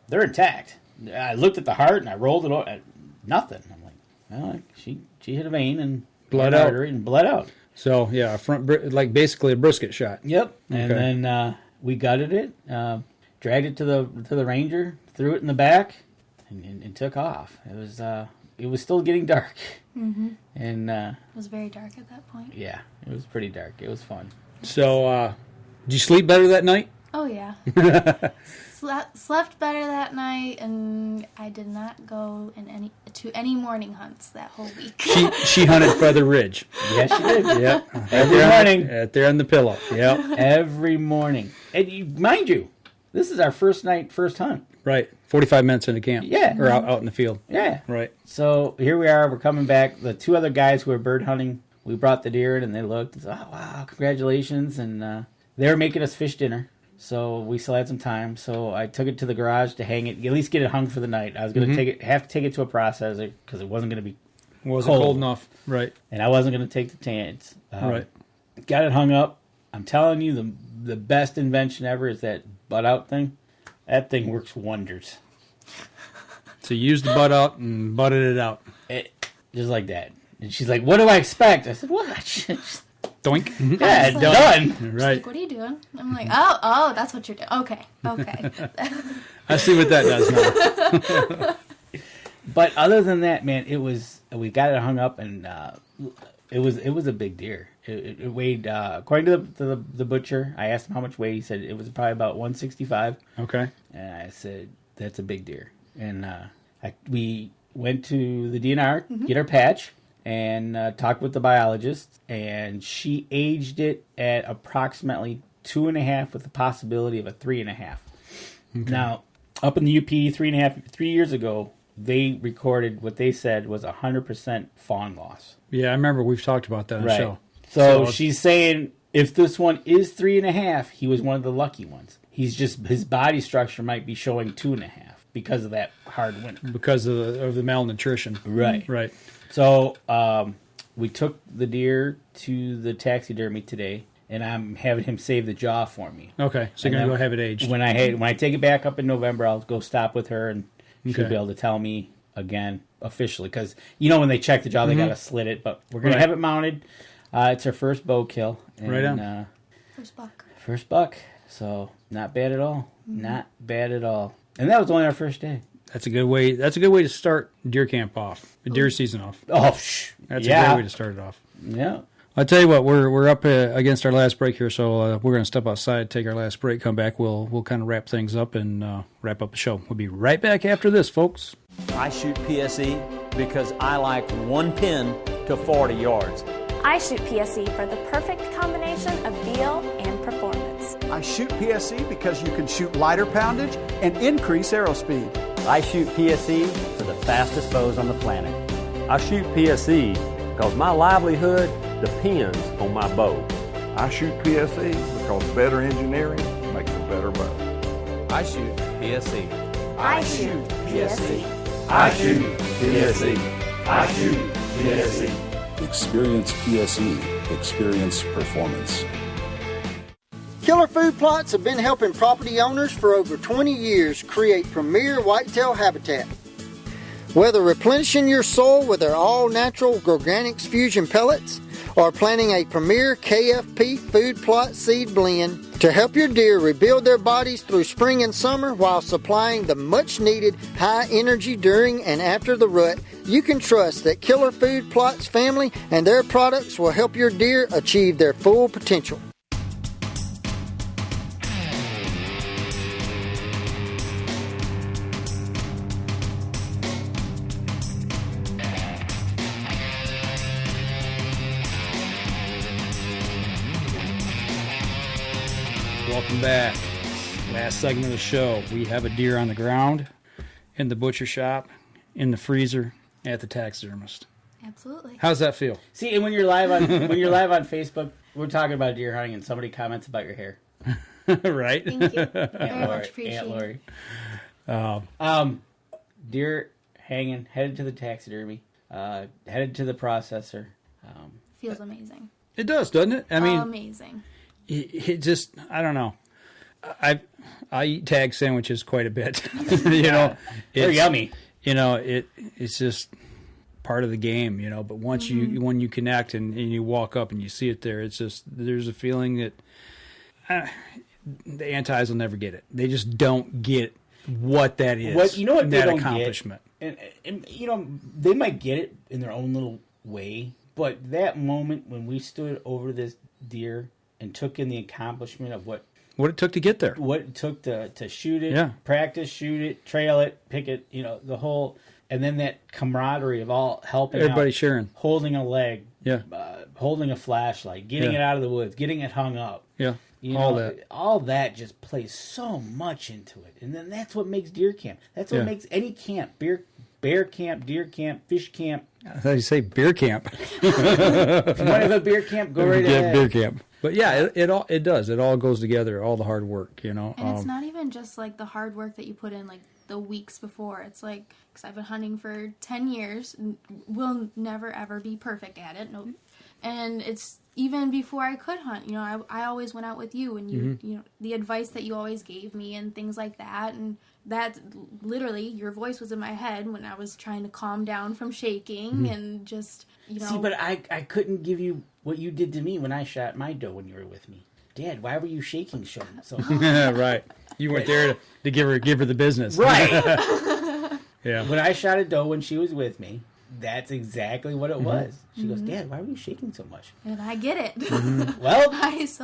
they're intact. I looked at the heart, and I rolled it over. Nothing. I'm like, well, she hit a vein and bled out. Artery and bled out. So, yeah, like basically a brisket shot. Yep. And then we gutted it, dragged it to the ranger, threw it in the back, and took off. It was still getting dark. Mm-hmm. And it was very dark at that point. Yeah, it was pretty dark. It was fun. So, did you sleep better that night? Oh, yeah. slept better that night, and I did not go to any morning hunts that whole week. She hunted Feather Ridge. Yes, she did. Yep. Every morning. There on the pillow. Yep. Every morning. And mind you, this is our first hunt. Right. 45 minutes into camp. Yeah. Or out in the field. Yeah. Right. So here we are. We're coming back. The two other guys who were bird hunting, we brought the deer in, and they looked and said, oh, wow, congratulations. And they were making us fish dinner. So we still had some time. So I took it to the garage to hang it, at least get it hung for the night. I was going to have to take it to a processor because it wasn't going to be cold enough. Right. And I wasn't going to take the chance. Right. Got it hung up. I'm telling you, the best invention ever is that butt out thing. That thing works wonders. So you used the butt out and butted it out. Just like that. And she's like, what do I expect? I said, what? Doink. Yeah, done. Right. Like, what are you doing? I'm like, oh, that's what you're doing. Okay. I see what that does now. But other than that, man, we got it hung up, and it was a big deer. It weighed, according to the butcher, I asked him how much weight. He said it was probably about 165. Okay. And I said, that's a big deer. And we went to the DNR, get our patch, and talked with the biologist, and she aged it at approximately 2.5 with the possibility of a 3.5. Okay. Now, up in the UP 3 years ago, they recorded what they said was 100% fawn loss. Yeah, I remember we've talked about that on the show. So she's saying if this one is 3.5, he was one of the lucky ones. His body structure might be showing 2.5 because of that hard winter. Because of the malnutrition. Right. Right. So we took the deer to the taxidermy today, and I'm having him save the jaw for me. Okay, so you're going to go have it aged. When I take it back up in November, I'll go stop with her, and she'll be able to tell me again officially. Because, when they check the jaw, they got to slit it. But we're going to have it mounted. It's our first bow kill. And, right on. First buck. So not bad at all. Not bad at all. And that was only our first day. That's a good way. That's a good way to start deer camp off, deer season off. Oh, that's a great way to start it off. Yeah. I'll tell you what, we're up against our last break here, so we're going to step outside, take our last break, come back. We'll kind of wrap things up and wrap up the show. We'll be right back after this, folks. I shoot PSE because I like one pin to 40 yards. I shoot PSE for the perfect combination of feel and performance. I shoot PSE because you can shoot lighter poundage and increase arrow speed. I shoot PSE for the fastest bows on the planet. I shoot PSE because my livelihood depends on my bow. I shoot PSE because better engineering makes a better bow. I shoot PSE. I shoot PSE. I shoot PSE. I shoot PSE. Experience PSE. Experience performance. Killer Food Plots have been helping property owners for over 20 years create premier whitetail habitat. Whether replenishing your soil with their all-natural Organics Fusion pellets or planting a premier KFP food plot seed blend to help your deer rebuild their bodies through spring and summer while supplying the much-needed high energy during and after the rut, you can trust that Killer Food Plots family and their products will help your deer achieve their full potential. Welcome back. Last segment of the show. We have a deer on the ground, in the butcher shop, in the freezer, at the taxidermist. Absolutely. How's that feel? See, and when you're live on Facebook, we're talking about deer hunting, and somebody comments about your hair. Right? Thank you. Very much appreciated. Aunt Lori. Deer hanging, headed to the taxidermy, headed to the processor. Feels amazing. It does, doesn't it? I mean, amazing. It just, I don't know. I eat tag sandwiches quite a bit. They're yummy. It's just part of the game, But once when you connect and you walk up and you see it there, it's just there's a feeling that the antis will never get it. They just don't get what that is. What they don't accomplishment. Get, and they might get it in their own little way, but that moment when we stood over this deer and took in the accomplishment of what what it took to get there. What it took to shoot it, practice, shoot it, trail it, pick it, the whole, and then that camaraderie of all helping everybody out, sharing, holding a leg, holding a flashlight, getting it out of the woods, getting it hung up. Yeah. All that just plays so much into it. And then that's what makes deer camp. That's what makes any camp. Bear camp, deer camp, fish camp. I thought you say beer camp. If you want to have a beer camp, go right ahead. Beer camp. But yeah, it does. It all goes together, all the hard work, And it's not even just like the hard work that you put in like the weeks before. It's like, because I've been hunting for 10 years, will never ever be perfect at it. Nope. And it's even before I could hunt, I always went out with you, and you the advice that you always gave me and things like that. And that literally, your voice was in my head when I was trying to calm down from shaking and just, See, but I couldn't give you what you did to me when I shot my doe when you were with me. Dad, why were you shaking so? Right. You weren't there to give her the business. Right. Yeah. When I shot a doe when she was with me, that's exactly what it was. She goes, Dad, why were you shaking so much? And I get it. Well,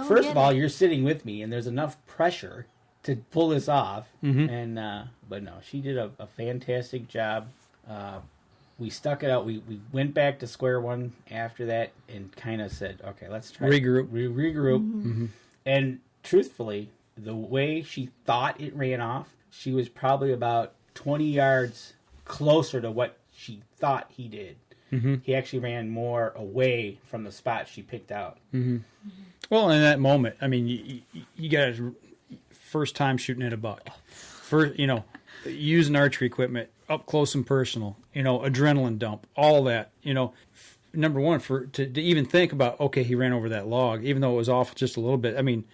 first of all, you're sitting with me, and there's enough pressure to pull this off. And but no, she did a fantastic job. We stuck it out. We went back to square one after that and kind of said, okay, let's try regroup. Regroup. And truthfully, the way she thought it ran off, she was probably about 20 yards closer to what she thought he did. He actually ran more away from the spot she picked out. Well, in that moment, I mean, you got first time shooting at a buck, using archery equipment up close and personal, adrenaline dump, all that, number one, to even think about, okay, he ran over that log, even though it was off just a little bit. I mean,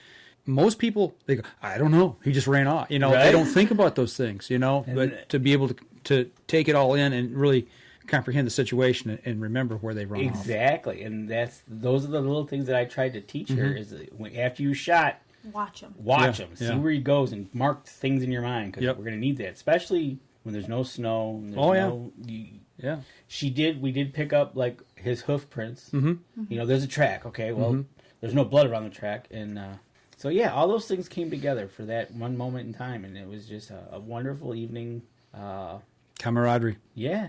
most people, they go, I don't know, he just ran off. They don't think about those things, but to be able to take it all in and really comprehend the situation and remember where they run off. Exactly, and those are the little things that I tried to teach her. Is that after you shot, watch him, see where he goes, and mark things in your mind, because we're going to need that, especially when there's no snow. We did pick up like his hoof prints. There's a track. Okay, well, there's no blood around the track, and so all those things came together for that one moment in time, and it was just a wonderful evening. Camaraderie. Yeah.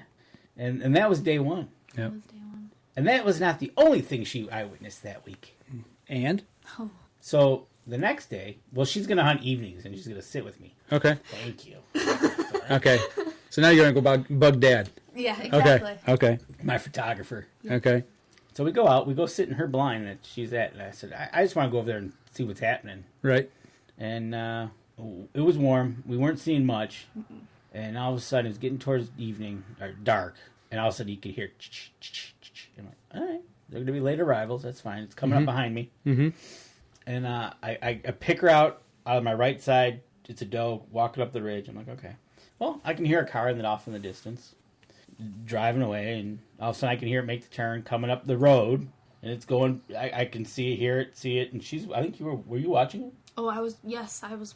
And that was day one. Yep. That was day one. And that was not the only thing I witnessed that week. And? Oh. So the next day, she's going to hunt evenings, and she's going to sit with me. Okay. Thank you. Okay. So now you're going to go bug Dad. Yeah, exactly. Okay. My photographer. Okay. So we go out. We go sit in her blind that she's at. And I said, I just want to go over there and see what's happening. Right. And it was warm. We weren't seeing much. And all of a sudden, it was getting towards evening, or dark, and all of a sudden, you could hear, I'm like, all right, they're going to be late arrivals, that's fine, it's coming up behind me. And I pick her out of my right side, it's a doe, walking up the ridge, I'm like, okay. Well, I can hear a car off in the distance, driving away, and all of a sudden, I can hear it make the turn, coming up the road, and it's going, I can see it, hear it, see it, and I think were you watching it? Oh, I was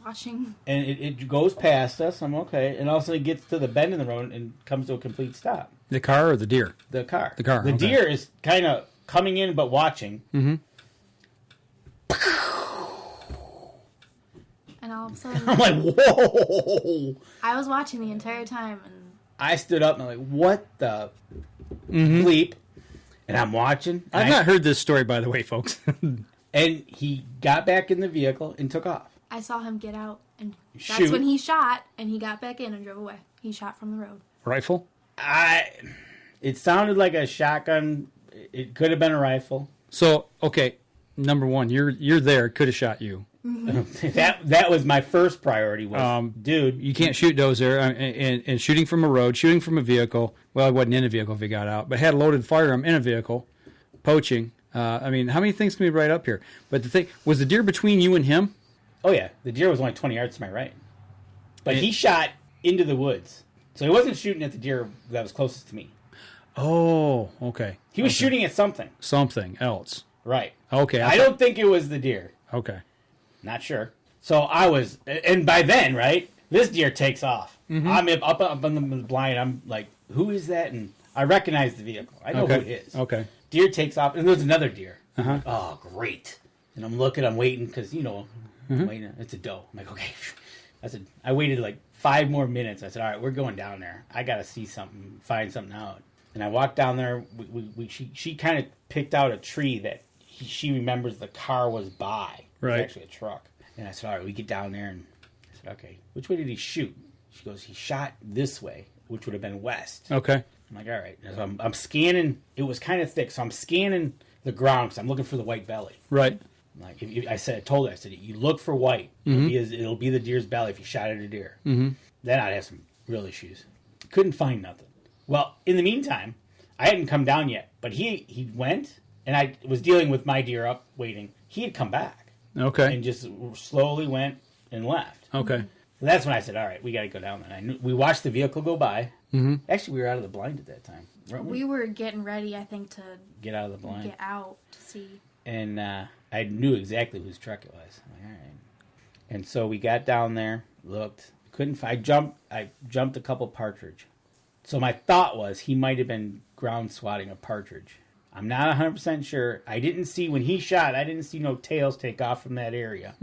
watching. And it goes past us, I'm okay, and all of a sudden it gets to the bend in the road and comes to a complete stop. The car or the deer? The car. The car, The deer is kind of coming in but watching. And all of a sudden... I'm like, whoa! I was watching the entire time, and... I stood up and I'm like, what the bleep? And I'm watching. I've not heard this story, by the way, folks. And he got back in the vehicle and took off. I saw him get out, and that's when he shot, and he got back in and drove away. He shot from the road. Rifle? It sounded like a shotgun. It could have been a rifle. So, okay, number one, you're there. Could have shot you. That was my first priority. Dude, you can't shoot those there. And shooting from a road, shooting from a vehicle. Well, I wasn't in a vehicle if he got out, but had a loaded firearm in a vehicle, poaching. How many things can we write up here? But the thing was, the deer between you and him? Oh yeah, the deer was only 20 yards to my right, but he shot into the woods, so he wasn't shooting at the deer that was closest to me. Oh, okay. He was shooting at something. Something else. Right. Okay. I don't think it was the deer. Okay. Not sure. So I was, and by then, right, this deer takes off. I'm up on the blind. I'm like, who is that? And I recognize the vehicle. I know who it is. Okay. Deer takes off, and there's another deer. Oh, great. And I'm looking, I'm waiting, because, I'm waiting. It's a doe. I'm like, okay. I waited like 5 more minutes. I said, all right, we're going down there. I got to see something, find something out. And I walked down there. She kind of picked out a tree that she remembers the car was by. Right. It was actually a truck. And I said, all right, we get down there. And I said, okay, which way did he shoot? She goes, he shot this way, which would have been west. Okay. I'm like, all right. So I'm scanning. It was kind of thick, so I'm scanning the ground because I'm looking for the white belly. Right. Like I told her, you look for white. It'll be the deer's belly if you shot at a deer. Then I'd have some real issues. Couldn't find nothing. Well, in the meantime, I hadn't come down yet, but he went, and I was dealing with my deer up, waiting. He had come back. Okay. And just slowly went and left. Okay. So that's when I said, all right, we got to go down there. We watched the vehicle go by. Actually, we were out of the blind at that time. We were getting ready, I think, to get out of the blind. Get out to see. And I knew exactly whose truck it was. I'm like, all right. And so we got down there, looked, couldn't. I jumped a couple partridge. So my thought was he might have been ground swatting a partridge. I'm not 100% sure. I didn't see when he shot. I didn't see no tails take off from that area.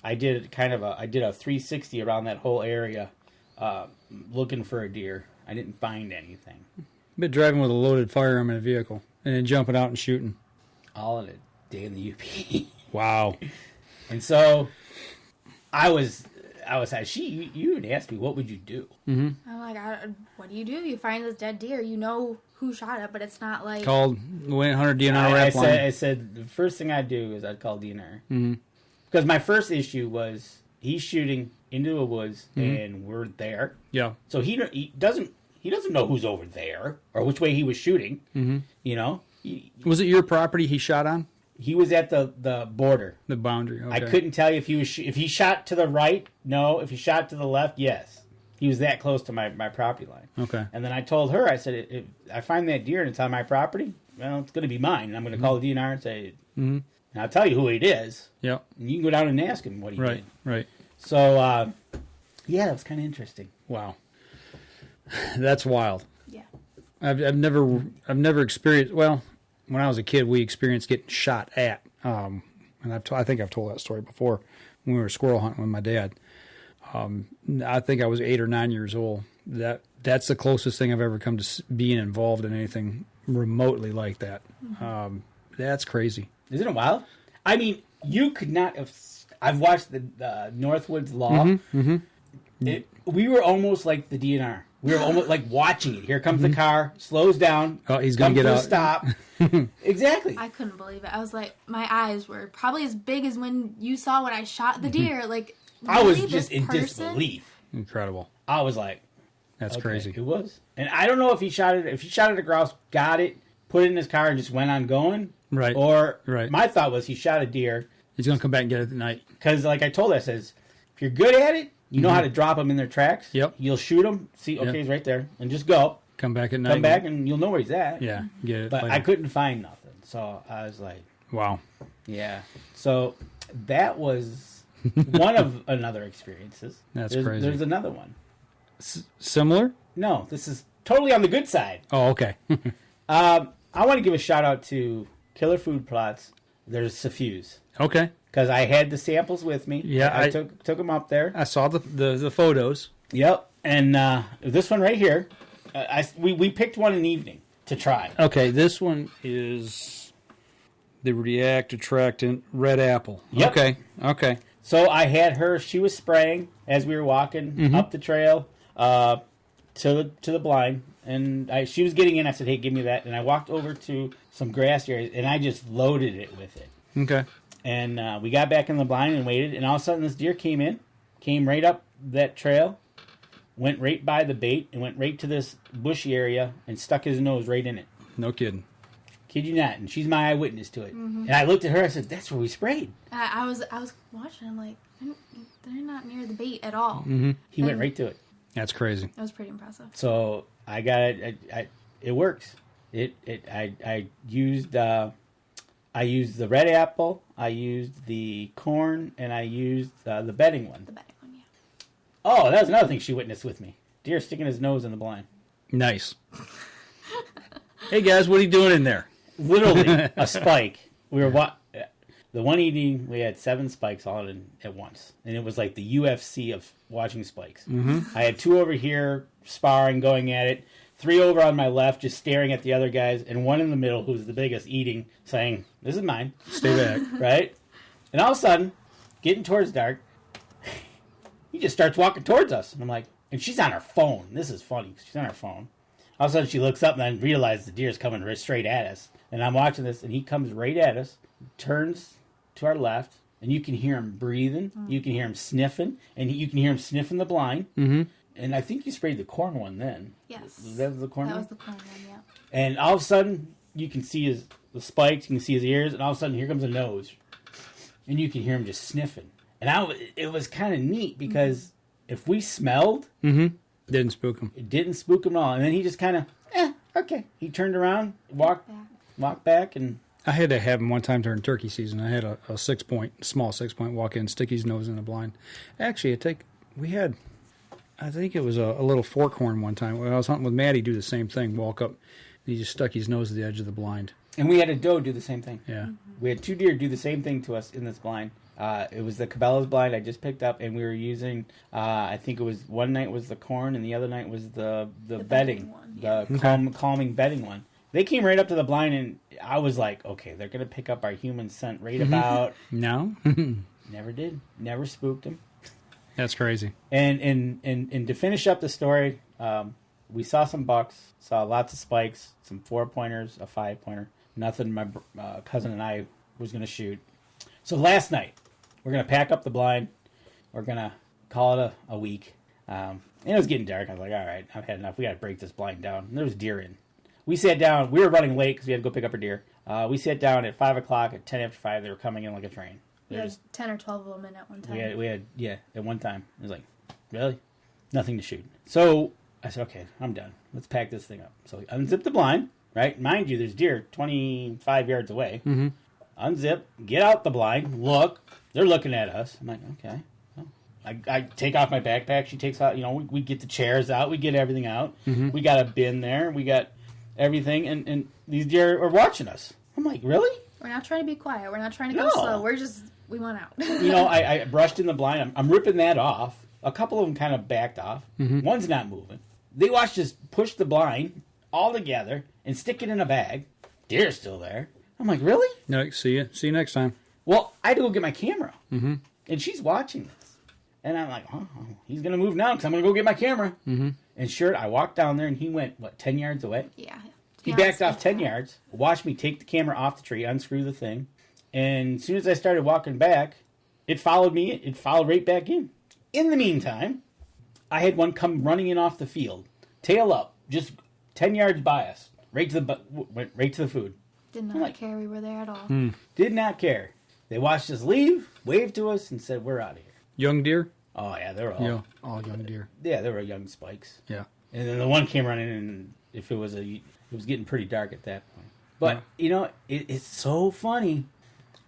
I did a 360 around that whole area, looking for a deer. I didn't find anything. Been driving with a loaded firearm in a vehicle and then jumping out and shooting. All in a day in the UP. Wow. And so I was you had asked me, what would you do? I'm like, what do? You find this dead deer. You know who shot it, but it's not like... Called 100 DNR rap line. I said the first thing I'd do is I'd call DNR. Because my first issue was he's shooting into the woods and we're there. Yeah. So he doesn't know who's over there or which way he was shooting. You know? Was it your property he shot on? He was at the border. The boundary, okay. I couldn't tell you if he shot to the right, no. If he shot to the left, yes. He was that close to my property line. Okay. And then I told her, I said, if I find that deer and it's on my property, well, it's going to be mine. And I'm going to call the DNR and say, and I'll tell you who it is. Yeah. And you can go down and ask him what he did. Right. So, yeah, that was kind of interesting. Wow. That's wild. Yeah. I've never experienced, well, when I was a kid, we experienced getting shot at. And I think I've told that story before when we were squirrel hunting with my dad. I think I was 8 or 9 years old. That's the closest thing I've ever come to being involved in anything remotely like that. That's crazy. Isn't it wild? I mean, you could not have... I've watched the Northwoods Law. We were almost like the DNR. We were almost like watching it. Here comes the car, slows down. Oh, he's going to get out. Stop. Exactly. I couldn't believe it. I was like, my eyes were probably as big as when you saw when I shot the deer. Like, really, I was just in disbelief. Incredible. I was like, that's crazy. It was. And I don't know if he shot it. If he shot at a grouse, got it, put it in his car, and just went on going. Right. Or my thought was he shot a deer. He's going to come back and get it at night. Because, like I told her, I says, if you're good at it, you know how to drop them in their tracks. Yep. You'll shoot them. See, okay, he's right there. And just go. Come back at night. Come back and you'll know where he's at. Yeah, get it. But later. I couldn't find nothing. So I was like... Wow. Yeah. So that was one of another experiences. That's crazy. There's another one. Similar? No, this is totally on the good side. Oh, okay. I want to give a shout out to Killer Food Plots. There's Suffuse. Okay. Because I had the samples with me. Yeah, I took them up there. I saw the photos. Yep, and this one right here, we picked one in the evening to try. Okay, this one is the React Attractant Red Apple. Yep. Okay. So I had her. She was spraying as we were walking up the trail to the blind, and she was getting in. I said, "Hey, give me that." And I walked over to some grass areas, and I just loaded it with it. Okay. And we got back in the blind and waited, and all of a sudden this deer came right up that trail, went right by the bait, and went right to this bushy area and stuck his nose right in it. No kidding. Kid you not. And she's my eyewitness to it. And I looked at her, I said, that's where we sprayed. I was watching, I'm like, they're not near the bait at all. He went right to it. That's crazy. That was pretty impressive. So I got it. It works. I used the red apple, I used the corn, and I used the bedding one. The bedding one, yeah. Oh, that was another thing she witnessed with me. Deer sticking his nose in the blind. Nice. Hey guys, what are you doing in there? Literally a spike. We were The one evening, we had 7 spikes all in at once. And it was like the UFC of watching spikes. I had 2 over here sparring, going at it. 3 over on my left, just staring at the other guys. And 1 in the middle, who's the biggest, eating, saying, this is mine. Stay back. Right? And all of a sudden, getting towards dark, he just starts walking towards us. And I'm like, and she's on her phone. This is funny. She's on her phone. All of a sudden, she looks up and then realizes the deer's coming right straight at us. And I'm watching this, and he comes right at us, turns to our left, and you can hear him breathing. You can hear him sniffing, and you can hear him sniffing the blind. And I think you sprayed the corn one then. Yes. That was the corn one? That was the corn one, yeah. And all of a sudden, you can see the spikes, you can see his ears, and all of a sudden, here comes a nose. And you can hear him just sniffing. And it was kind of neat, because if we smelled... Didn't spook him. It didn't spook him at all. And then he just kind of, okay. He turned around, walked back, and... I had to have him one time during turkey season. I had a small 6-point walk in, stick his nose in the blind. Actually, I think it was a little forkhorn one time. When I was hunting with Maddie, do the same thing, walk up, and he just stuck his nose to the edge of the blind. And we had a doe do the same thing. Yeah. We had 2 deer do the same thing to us in this blind. It was the Cabela's blind I just picked up, and we were using, I think it was one night was the corn, and the other night was the bedding one. The calming bedding one. They came right up to the blind, and I was like, okay, they're going to pick up our human scent right about. No. Never did. Never spooked them. That's crazy. And to finish up the story, we saw some bucks, saw lots of spikes, some 4-pointers, a 5-pointer. Nothing my cousin and I was going to shoot. So last night, we're going to pack up the blind. We're going to call it a week. And it was getting dark. I was like, all right, I've had enough. We got to break this blind down. And there was deer in. We sat down. We were running late because we had to go pick up our deer. We sat down at 5 o'clock. At 10 after 5, they were coming in like a train. We had 10 or 12 of them in at one time. We had at one time. It was like, really? Nothing to shoot. So I said, okay, I'm done. Let's pack this thing up. So we unzipped the blind, right? Mind you, there's deer 25 yards away. Unzip, get out the blind, look. They're looking at us. I'm like, okay. Well, I take off my backpack. She takes out, we get the chairs out. We get everything out. We got a bin there. We got everything. And these deer are watching us. I'm like, really? We're not trying to be quiet. We're not trying to go slow. We want out. I brushed in the blind. I'm ripping that off. A couple of them kind of backed off. One's not moving. They watched us push the blind all together and stick it in a bag. Deer's still there. I'm like, really? No, see you next time. Well, I had to go get my camera. And she's watching this. And I'm like, oh, he's going to move now because I'm going to go get my camera. And sure, I walked down there and he went, 10 yards away? Yeah. He backed off 10 yards, watched me take the camera off the tree, unscrew the thing. And as soon as I started walking back, it followed me. It followed right back in. In the meantime, I had one come running in off the field, tail up, just 10 yards by us, went right to the food. Did not care we were there at all. Did not care. They watched us leave, waved to us, and said, we're out of here. Young deer? Oh, yeah, they were all... all young deer. Yeah, they were young spikes. Yeah. And then the one came running, and if it was it was getting pretty dark at that point. But, it's so funny.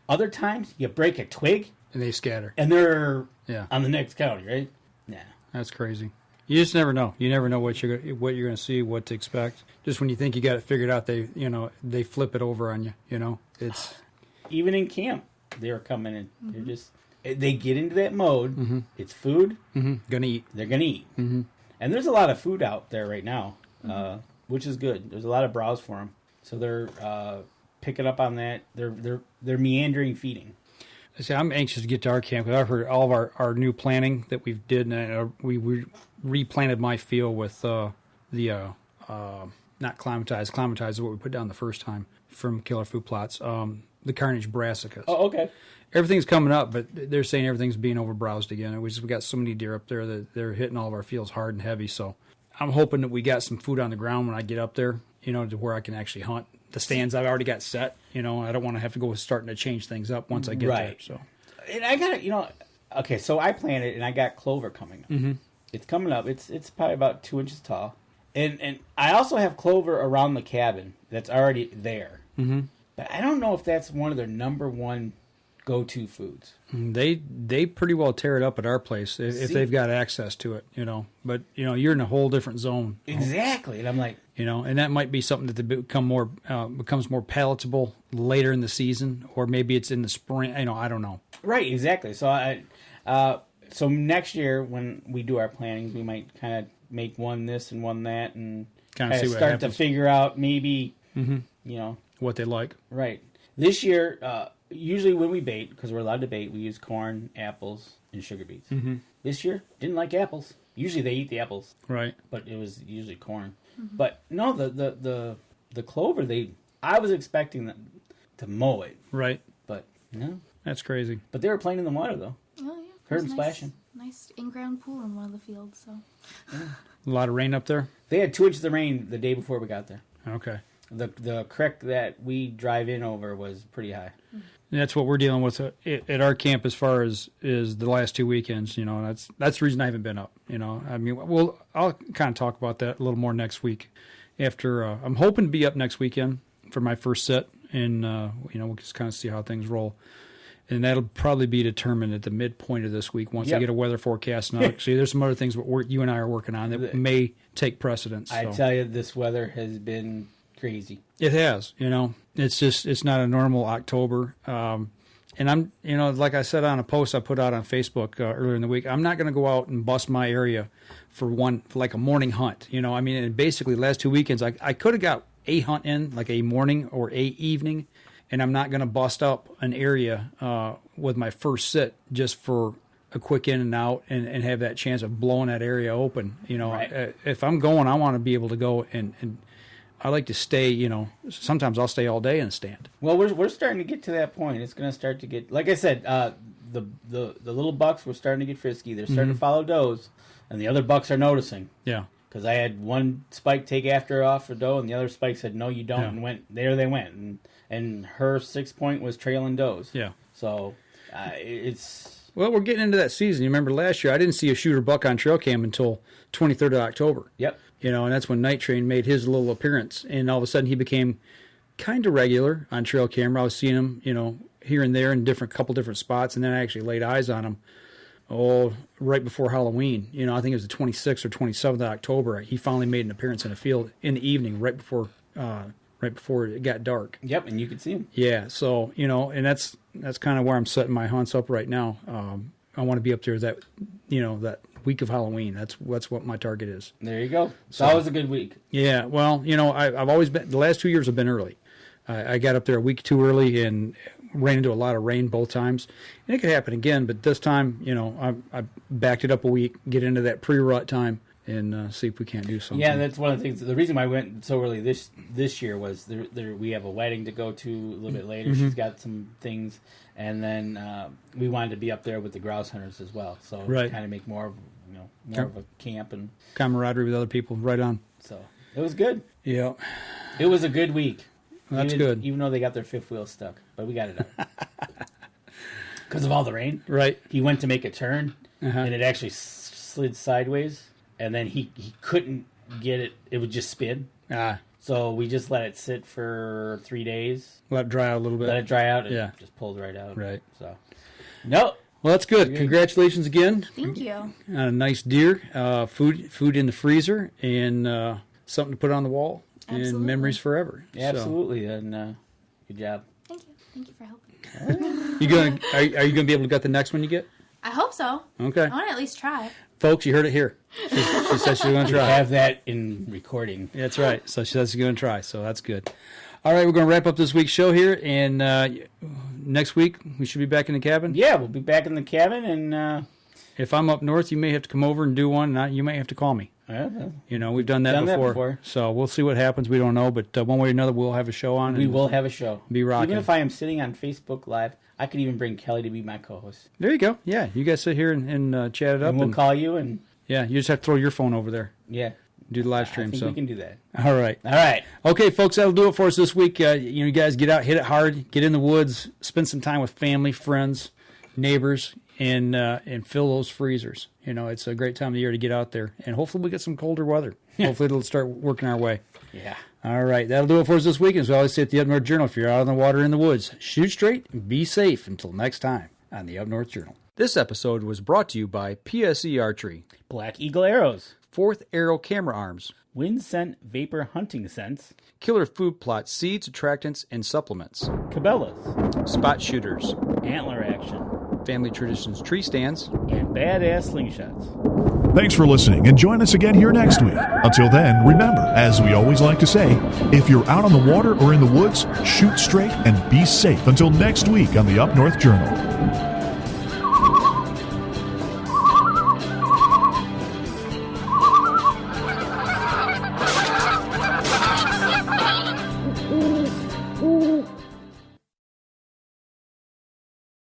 Other times, you break a twig... And they scatter. And they're on the next county, right? Yeah. That's crazy. You just never know. You never know what you're going to see, what to expect. Just when you think you got it figured out, they flip it over on you. It's even in camp, they're coming in. They get into that mode. It's food. Gonna eat. They're gonna eat. And there's a lot of food out there right now, which is good. There's a lot of browse for them, so they're picking up on that. They're meandering feeding. See, I'm anxious to get to our camp because I've heard all of our new planting that we've did, and we replanted my field with not climatized. Climatized is what we put down the first time from Killer Food Plots. The Carnage brassicas. Oh, okay. Everything's coming up, but they're saying everything's being overbrowsed again. We got so many deer up there that they're hitting all of our fields hard and heavy. So I'm hoping that we got some food on the ground when I get up there, to where I can actually hunt. The stands I've already got set, I don't want to have to go starting to change things up once I get there. So, and I got it, okay, so I planted and I got clover coming up. It's coming up. It's probably about 2 inches tall. And I also have clover around the cabin that's already there. But I don't know if that's one of their number one go-to foods. They pretty well tear it up at our place if they've got access to it, But you're in a whole different zone. Exactly, and I'm like, and that might be something that becomes more palatable later in the season, or maybe it's in the spring. I don't know. Right, exactly. So so next year when we do our planning, we might kind of make one this and one that, and kind of start to figure out maybe what they like. Right. This year, usually when we bait, because we're allowed to bait, we use corn, apples, and sugar beets. Mm-hmm. This year, didn't like apples. Usually they eat the apples. Right. But it was usually corn. Mm-hmm. But no, the clover, I was expecting them to mow it. Right. But no. That's crazy. But they were playing in the water, though. Oh, yeah. Heard them splashing. Nice in-ground pool in one of the fields. So. Yeah. A lot of rain up there? They had 2 inches of rain the day before we got there. Okay. The creek that we drive in over was pretty high. And that's what we're dealing with at our camp as far as is the last 2 weekends. That's the reason I haven't been up. I'll kind of talk about that a little more next week. After I'm hoping to be up next weekend for my first set, and we'll just kind of see how things roll. And that'll probably be determined at the midpoint of this week once I get a weather forecast. And actually, there's some other things that you and I are working on that may take precedence. I tell you, this weather has been crazy. It has, it's not a normal October. And I'm, like I said on a post I put out on Facebook earlier in the week, I'm not going to go out and bust my area for like a morning hunt. And basically last 2 weekends, I could have got a hunt in, like a morning or a evening, and I'm not going to bust up an area with my first sit just for a quick in and out and have that chance of blowing that area open. Right. If I'm going, I want to be able to go and I like to stay, sometimes I'll stay all day in a stand. Well, we're starting to get to that point. It's going to start to get, like I said, the little bucks were starting to get frisky. They're starting to follow does, and the other bucks are noticing. Yeah. Because I had one spike take after off a doe, and the other spike said, no, you don't, and they went. And her 6 point was trailing does. Yeah. So it's... Well, we're getting into that season. You remember last year, I didn't see a shooter buck on trail cam until 23rd of October. Yep. And that's when Night Train made his little appearance. And all of a sudden, he became kind of regular on trail camera. I was seeing him, here and there in couple different spots. And then I actually laid eyes on him, right before Halloween. I think it was the 26th or 27th of October. He finally made an appearance in a field in the evening, right before it got dark. Yep, and you could see him. Yeah, so, and that's kind of where I'm setting my hunts up right now. I want to be up there that week of Halloween. That's what my target is. There you go. It's always a good week. Yeah, well, I've always been, the last 2 years have been early. I got up there a week too early and ran into a lot of rain both times. And it could happen again, but this time, I backed it up a week, get into that pre-rut time, and see if we can't do something. Yeah, that's one of the things. The reason why I went so early this year was we have a wedding to go to a little bit later. She's got some things, and then we wanted to be up there with the grouse hunters as well. So kind of make more of a camp and camaraderie with other people. Right on. So it was good. Yeah, it was a good week. That's good. Even though they got their fifth wheel stuck, but we got it out because of all the rain. Right. He went to make a turn, and it actually slid sideways. And then he couldn't get it. It would just spin. So we just let it sit for 3 days. Let it dry out a little bit. Let it dry out. And just pulled right out. Right. So, no. Well, that's good. Congratulations again. Thank you. On a nice deer. Food in the freezer, and something to put on the wall. Absolutely. And memories forever. Yeah, absolutely. And good job. Thank you. Thank you for helping. Are you gonna be able to get the next one you get? I hope so. Okay. I want to at least try. Folks, you heard it here. She said she's going to try. Have that in recording. That's right. So she says she's going to try. So that's good. All right, we're going to wrap up this week's show here, and next week we should be back in the cabin. Yeah, we'll be back in the cabin, and if I'm up north, you may have to come over and do one. You may have to call me. We've done that before. So we'll see what happens. We don't know, but one way or another, we'll have a show on. We will have a show. Be rocking. Even if I am sitting on Facebook Live, I could even bring Kelly to be my co-host. There you go. Yeah, you guys sit here and chat it up. And we'll call you. And yeah, you just have to throw your phone over there. Yeah. Do the live stream. I think we can do that. All right. All right. Okay, folks, that'll do it for us this week. You guys get out, hit it hard, get in the woods, spend some time with family, friends, neighbors, and fill those freezers. It's a great time of the year to get out there, and hopefully we get some colder weather. Hopefully it'll start working our way. Yeah. All right, that'll do it for us this week. As we always say at the Up North Journal, if you're out on the water in the woods, shoot straight and be safe until next time on the Up North Journal. This episode was brought to you by PSE Archery, Black Eagle Arrows, Fourth Arrow Camera Arms, Wind Scent Vapor Hunting Scents, Killer Food Plot Seeds, Attractants, and Supplements, Cabela's, Spot Shooters, Antler Action, Family Traditions Tree Stands, and Badass Slingshots. Thanks for listening, and join us again here next week. Until then, remember, as we always like to say, if you're out on the water or in the woods, shoot straight and be safe. Until next week on the Up North Journal.